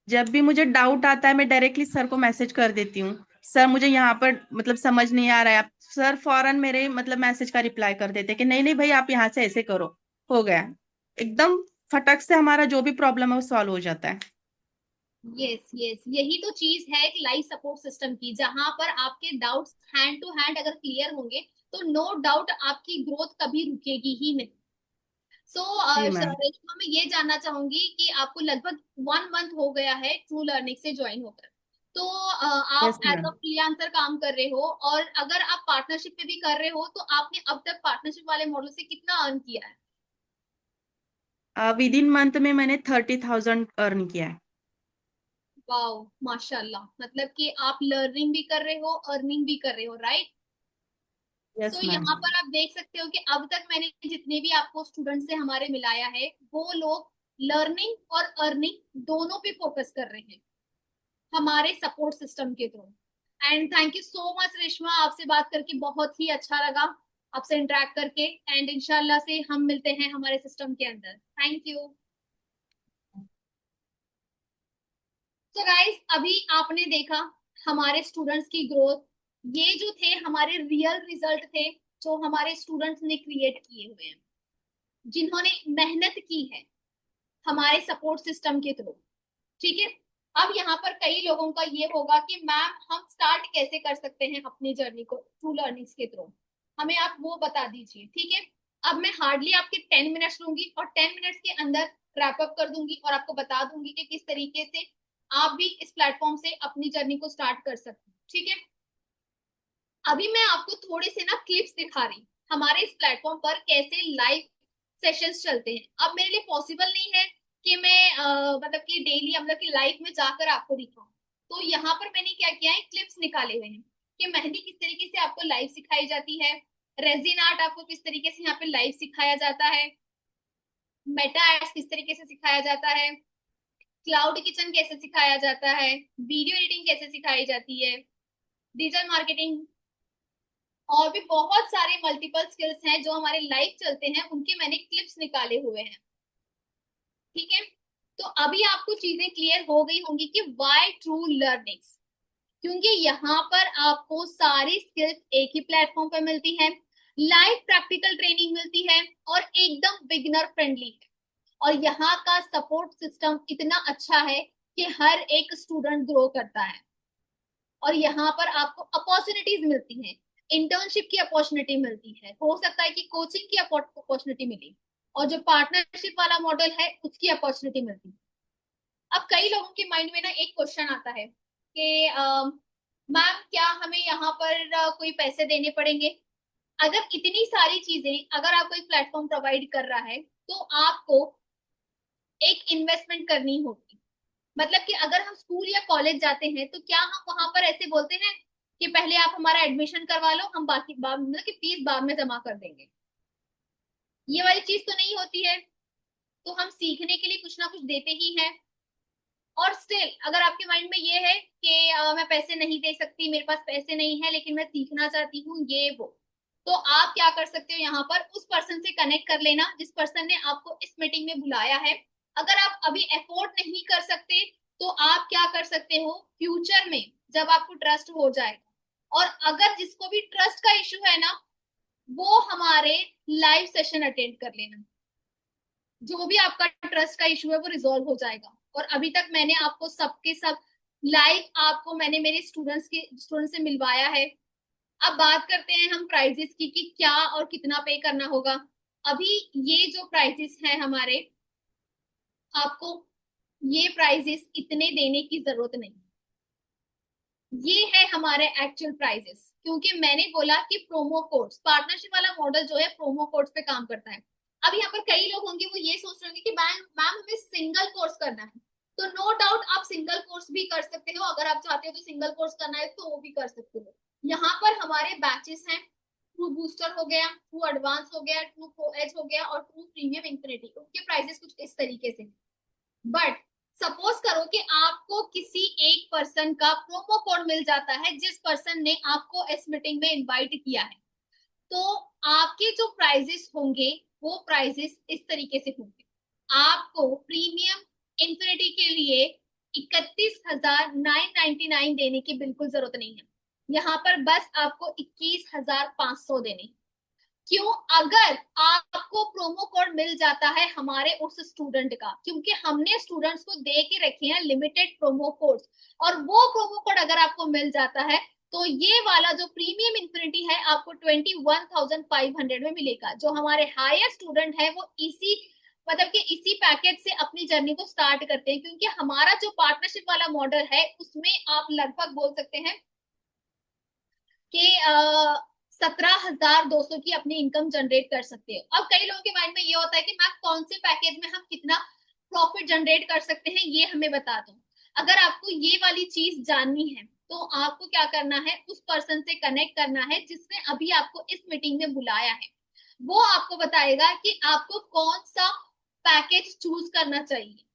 जब भी मुझे डाउट आता है मैं डायरेक्टली सर को मैसेज कर देती हूँ, सर मुझे यहाँ पर मतलब समझ नहीं आ रहा है। आप सर फौरन मेरे मतलब मैसेज का रिप्लाई कर देते कि नहीं नहीं भाई आप यहाँ से ऐसे करो, हो गया। एकदम फटक से हमारा जो भी प्रॉब्लम है वो सॉल्व हो जाता है। हो? यस यस, यही तो चीज है एक लाइव सपोर्ट सिस्टम की, जहां पर आपके डाउट्स हैंड टू हैंड अगर क्लियर होंगे तो नो डाउट आपकी ग्रोथ कभी रुकेगी ही नहीं। सो जी मैम। रेशमा, मैं ये जानना चाहूंगी कि आपको लगभग 1 मंथ हो गया है ट्रू लर्निंग से ज्वाइन होकर, तो यस आप एज अ मैम। फ्रीलांसर काम कर रहे हो, और अगर आप पार्टनरशिप पे भी कर रहे हो तो आपने अब तक पार्टनरशिप वाले मॉडल से कितना अर्न किया है? विद इन मंथ में मैंने 30,000 अर्न किया है। वाओ, माशाल्लाह, मतलब कि आप लर्निंग भी कर रहे हो, अर्निंग भी कर रहे हो, राइट? Yes so ma'am. यहाँ पर आप देख सकते हो कि अब तक मैंने जितने भी आपको स्टूडेंट से हमारे मिलाया है, वो लोग लर्निंग और अर्निंग दोनों पे फोकस कर रहे हैं हमारे सपोर्ट सिस्टम के through. And thank you so much Reshma, आपसे बात करके बहुत ही अच्छा लगा, आपसे इंटरेक्ट करके। एंड इंशाल्लाह से हम मिलते हैं हमारे सिस्टम के अंदर। Thank you. तो गाइस, अभी आपने देखा हमारे स्टूडेंट्स की ग्रोथ, ये जो थे हमारे रियल रिजल्ट थे जो हमारे स्टूडेंट्स ने क्रिएट किए हुए हैं, जिन्होंने मेहनत की है हमारे सपोर्ट सिस्टम के थ्रू। ठीक है, अब यहाँ पर कई लोगों का ये होगा कि मैम हम स्टार्ट कैसे कर सकते हैं अपनी जर्नी को ट्रू लर्निंग्स के थ्रू, हमें आप वो बता दीजिए। ठीक है, अब मैं हार्डली आपके 10 मिनट्स लूंगी और 10 मिनट्स के अंदर रैप अप कर दूंगी और आपको बता दूंगी कि किस तरीके से आप भी इस प्लेटफॉर्म से अपनी जर्नी को स्टार्ट कर सकते हैं। ठीक है, अभी मैं आपको थोड़े से ना क्लिप्स दिखा रही हमारे इस प्लेटफॉर्म पर कैसे लाइव सेशंस चलते हैं। अब मेरे लिए पॉसिबल नहीं है कि मैं मतलब कि डेली मतलब कि लाइव में जाकर आपको दिखाऊं, तो यहाँ पर मैंने क्या किया है, क्लिप्स निकाले हुए हैं कि मेहंदी किस तरीके से आपको लाइव सिखाई जाती है, रेजिन आर्ट आपको किस तरीके से यहाँ पे लाइव सिखाया जाता है, मेटा एड्स किस तरीके से सिखाया जाता है, क्लाउड किचन कैसे सिखाया जाता है, वीडियो एडिटिंग कैसे सिखाई जाती है, डिजिटल मार्केटिंग, और भी बहुत सारे मल्टीपल स्किल्स हैं जो हमारे लाइव चलते हैं, उनके मैंने क्लिप्स निकाले हुए हैं। ठीक है, तो अभी आपको चीजें क्लियर हो गई होंगी कि वाई ट्रू लर्निंग्स, क्योंकि यहाँ पर आपको सारी स्किल्स एक ही प्लेटफॉर्म पर मिलती है, लाइव प्रैक्टिकल ट्रेनिंग मिलती है और एकदम बिगिनर फ्रेंडली है। और यहाँ का सपोर्ट सिस्टम इतना अच्छा है कि हर एक स्टूडेंट ग्रो करता है, और यहाँ पर आपको अपॉर्चुनिटीज मिलती हैं, इंटर्नशिप की अपॉर्चुनिटी मिलती है, हो सकता है कि कोचिंग की अपॉर्चुनिटी मिली, और जो पार्टनरशिप वाला मॉडल है उसकी अपॉर्चुनिटी मिलती है। अब कई लोगों के माइंड में ना एक क्वेश्चन आता है कि मैम क्या हमें यहाँ पर कोई पैसे देने पड़ेंगे? अगर इतनी सारी चीजें अगर आपको एक प्लेटफॉर्म प्रोवाइड कर रहा है तो आपको एक इन्वेस्टमेंट करनी होगी। मतलब कि अगर हम स्कूल या कॉलेज जाते हैं तो क्या हम वहां पर ऐसे बोलते हैं कि पहले आप हमारा एडमिशन करवा लो, हम बाकी मतलब कि फीस बाद में जमा कर देंगे? ये वाली चीज तो नहीं होती है। तो हम सीखने के लिए कुछ ना कुछ देते ही हैं। और स्टिल अगर आपके माइंड में ये है कि मैं पैसे नहीं दे सकती, मेरे पास पैसे नहीं है, लेकिन मैं सीखना चाहती हूँ ये वो, तो आप क्या कर सकते हो, यहाँ पर उस पर्सन से कनेक्ट कर लेना जिस पर्सन ने आपको इस मीटिंग में बुलाया है। अगर आप अभी अफोर्ड नहीं कर सकते तो आप क्या कर सकते हो, फ्यूचर में जब आपको ट्रस्ट हो जाएगा, और अगर जिसको भी ट्रस्ट का इश्यू है ना, वो हमारे लाइव सेशन अटेंड कर लेना, जो भी आपका ट्रस्ट का इशू है वो रिजॉल्व हो जाएगा। और अभी तक मैंने आपको सबके सब लाइव आपको मैंने मेरे स्टूडेंट से मिलवाया है। अब बात करते हैं हम प्राइजेस की कि क्या और कितना पे करना होगा। अभी ये जो प्राइजेस हैं हमारे, आपको ये प्राइजेस इतने देने की जरूरत नहीं, ये है हमारे एक्चुअल प्राइजेस। क्योंकि मैंने बोला कि प्रोमो कोड्स, पार्टनरशिप वाला मॉडल जो है प्रोमो कोड्स पे काम करता है। अब यहाँ पर कई लोग होंगे वो ये सोच रहे होंगे कि मैम मैम हमें सिंगल कोर्स करना है, तो नो डाउट आप सिंगल कोर्स भी कर सकते हो। अगर आप चाहते हो तो सिंगल कोर्स करना है तो वो भी कर सकते हो। यहाँ पर हमारे बैचेस हैं, ट्रू बूस्टर हो गया, ट्रू एडवांस हो गया, ट्रू प्रो एच हो गया और ट्रू प्रीमियम इंफिनिटी। उनके प्राइजेस कुछ इस तरीके से। बट सपोज करो कि आपको किसी एक पर्सन का प्रोमो कोड मिल जाता है जिस पर्सन ने आपको इस मीटिंग में इनवाइट किया है, तो आपके जो प्राइजेस होंगे वो प्राइजेस इस तरीके से होंगे। आपको प्रीमियम इंफिनिटी के लिए 31,999 देने की बिल्कुल जरूरत नहीं है। यहाँ पर बस आपको 21,500 देने हैं। क्यों? अगर आपको प्रोमो कोड मिल जाता है हमारे उस स्टूडेंट का, क्योंकि हमने स्टूडेंट्स को दे के रखे हैं लिमिटेड प्रोमो कोड्स, और वो प्रोमो कोड अगर आपको मिल जाता है तो ये वाला जो प्रीमियम इंफिनिटी है आपको 21,500 में मिलेगा। जो हमारे हायर स्टूडेंट है वो इसी मतलब कि इसी पैकेज से अपनी जर्नी को स्टार्ट करते हैं। क्योंकि हमारा जो पार्टनरशिप वाला मॉडल है उसमें आप लगभग बोल सकते हैं कि 17,200 की अपनी इनकम जनरेट कर सकते हो। अब कई लोगों के माइंड में ये होता है कि मैम कौन से पैकेज में हम कितना प्रॉफिट जनरेट कर सकते हैं, ये हमें बता दो। अगर आपको ये वाली चीज जाननी है तो आपको क्या करना है, उस पर्सन से कनेक्ट करना है जिसने अभी आपको इस मीटिंग में बुलाया है। वो आपको बताएगा कि आपको कौन सा पैकेज चूज करना चाहिए।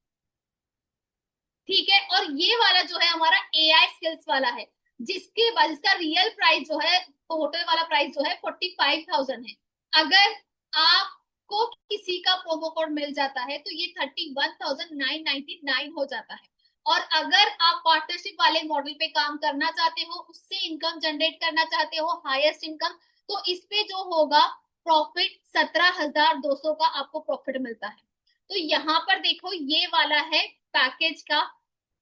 ठीक है, और ये वाला जो है हमारा एआई स्किल्स वाला है, जिसके बाद इसका रियल प्राइस जो है, टोटल वाला प्राइस जो है 45,000 है। अगर आपको किसी का प्रोमो कोड मिल जाता है तो ये 31,999 हो जाता है। और अगर आप पार्टनरशिप वाले मॉडल पे काम करना चाहते हो, उससे इनकम जनरेट करना चाहते हो हाईएस्ट इनकम, तो इस पे जो होगा प्रॉफिट 17,200 का आपको प्रॉफिट मिलता है। तो यहाँ पर देखो ये वाला है पैकेज का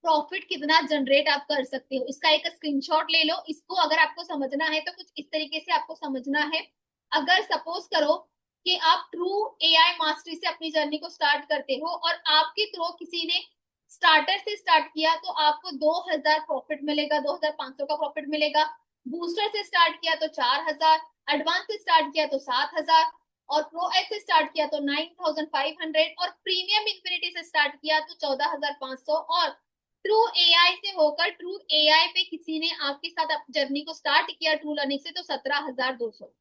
प्रॉफिट कितना जनरेट आप कर सकते हो। इसका एक स्क्रीनशॉट ले लो। इसको अगर आपको समझना है तो कुछ इस तरीके से आपको समझना है। अगर सपोज करो कि आप ट्रू एआई मास्टरी से अपनी जर्नी को स्टार्ट करते हो और आपके थ्रू किसी ने स्टार्टर से स्टार्ट किया तो आपको 2,000 प्रॉफिट मिलेगा, 2,500 का प्रॉफिट मिलेगा। बूस्टर से स्टार्ट किया तो 4,000, एडवांस से स्टार्ट किया तो 7,000, और प्रो एच से स्टार्ट किया तो 9,500, और प्रीमियम इंफिनिटी से स्टार्ट किया तो 14,500, और ट्रू एआई से होकर ट्रू एआई पे किसी ने आपके साथ जर्नी को स्टार्ट किया ट्रू लर्निंग से तो 17,200।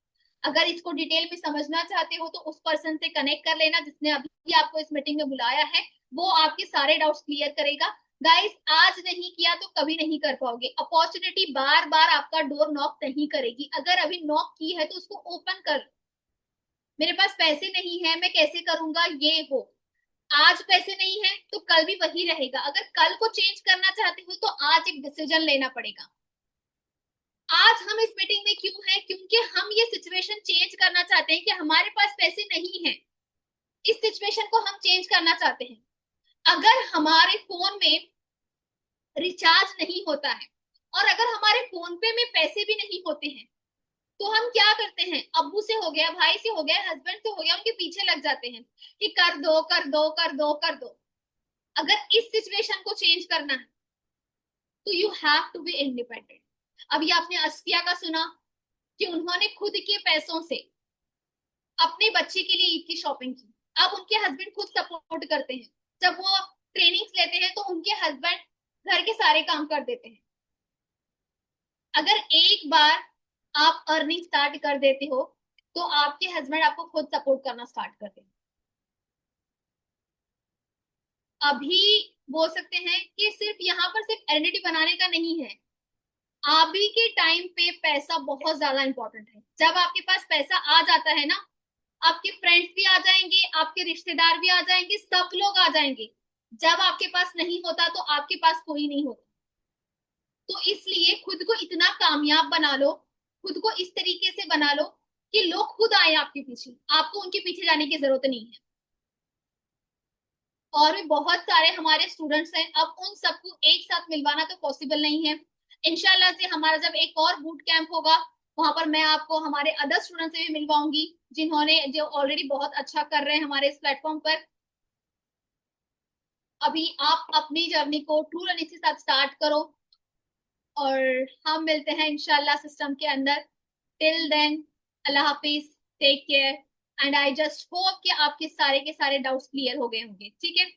अगर इसको डिटेल में समझना चाहते हो तो उस पर्सन से कनेक्ट कर लेना जिसने अभी आपको इस मीटिंग में बुलाया है, वो आपके सारे डाउट्स क्लियर करेगा। गाइस आज नहीं किया तो कभी नहीं कर पाओगे। अपॉर्चुनिटी बार बार आपका डोर नॉक नहीं करेगी। अगर अभी नॉक की है तो उसको ओपन कर। मेरे पास पैसे नहीं है मैं कैसे करूंगा ये वो, आज पैसे नहीं है तो कल भी वही रहेगा। अगर कल को चेंज करना चाहते हो तो आज एक डिसीजन लेना पड़ेगा। आज हम इस मीटिंग में क्यों हैं? क्योंकि हम ये सिचुएशन चेंज करना चाहते हैं कि हमारे पास पैसे नहीं है, इस सिचुएशन को हम चेंज करना चाहते हैं। अगर हमारे फोन में रिचार्ज नहीं होता है और अगर हमारे फोन पे में पैसे भी नहीं होते हैं तो हम क्या करते हैं, अब्बू से हो गया, भाई से हो गया, हस्बैंड से हो गया, उनके पीछे लग जाते हैं कि कर दो कर दो कर दो कर दो। अगर इस सिचुएशन को चेंज करना है तो you have to be independent. अभी आपने अस्फिया का सुना कि उन्होंने खुद के पैसों से अपने बच्चे के लिए ईद की शॉपिंग की। अब उनके हस्बैंड खुद सपोर्ट करते हैं। जब वो ट्रेनिंग्स लेते हैं तो उनके हस्बैंड घर के सारे काम कर देते हैं। अगर एक बार आप अर्निंग स्टार्ट कर देते हो तो आपके हस्बैंड आपको खुद सपोर्ट करना स्टार्ट कर दें। अभी बोल सकते हैं कि सिर्फ यहाँ पर सिर्फ आइडेंटिटी बनाने का नहीं है, अभी के टाइम पे पैसा बहुत ज्यादा इंपॉर्टेंट है। जब आपके पास पैसा आ जाता है ना, आपके फ्रेंड्स भी आ जाएंगे, आपके रिश्तेदार भी आ जाएंगे, सब लोग आ जाएंगे। जब आपके पास नहीं होता तो आपके पास कोई नहीं होता। तो इसलिए खुद को इतना कामयाब बना लो, खुद को इस तरीके से बना लो कि लोग खुद आए आपके पीछे, आपको उनके पीछे जाने की जरूरत नहीं है। और भी बहुत सारे हमारे स्टूडेंट्स हैं, अब उन सबको एक साथ मिलवाना तो पॉसिबल नहीं है। इंशाल्लाह से हमारा जब एक और बूट कैंप होगा, वहां पर मैं आपको हमारे अदर स्टूडेंट से भी मिलवाऊंगी, जो ऑलरेडी बहुत अच्छा कर रहे हैं हमारे इस प्लेटफॉर्म पर। अभी आप अपनी जर्नी को ट्रू लर्निंग के साथ स्टार्ट करो, और हम मिलते हैं इंशाल्लाह सिस्टम के अंदर। टिल देन, अल्लाह हाफिज, take care, and I just hope कि आपके सारे के सारे डाउट्स क्लियर हो गए होंगे। ठीक है।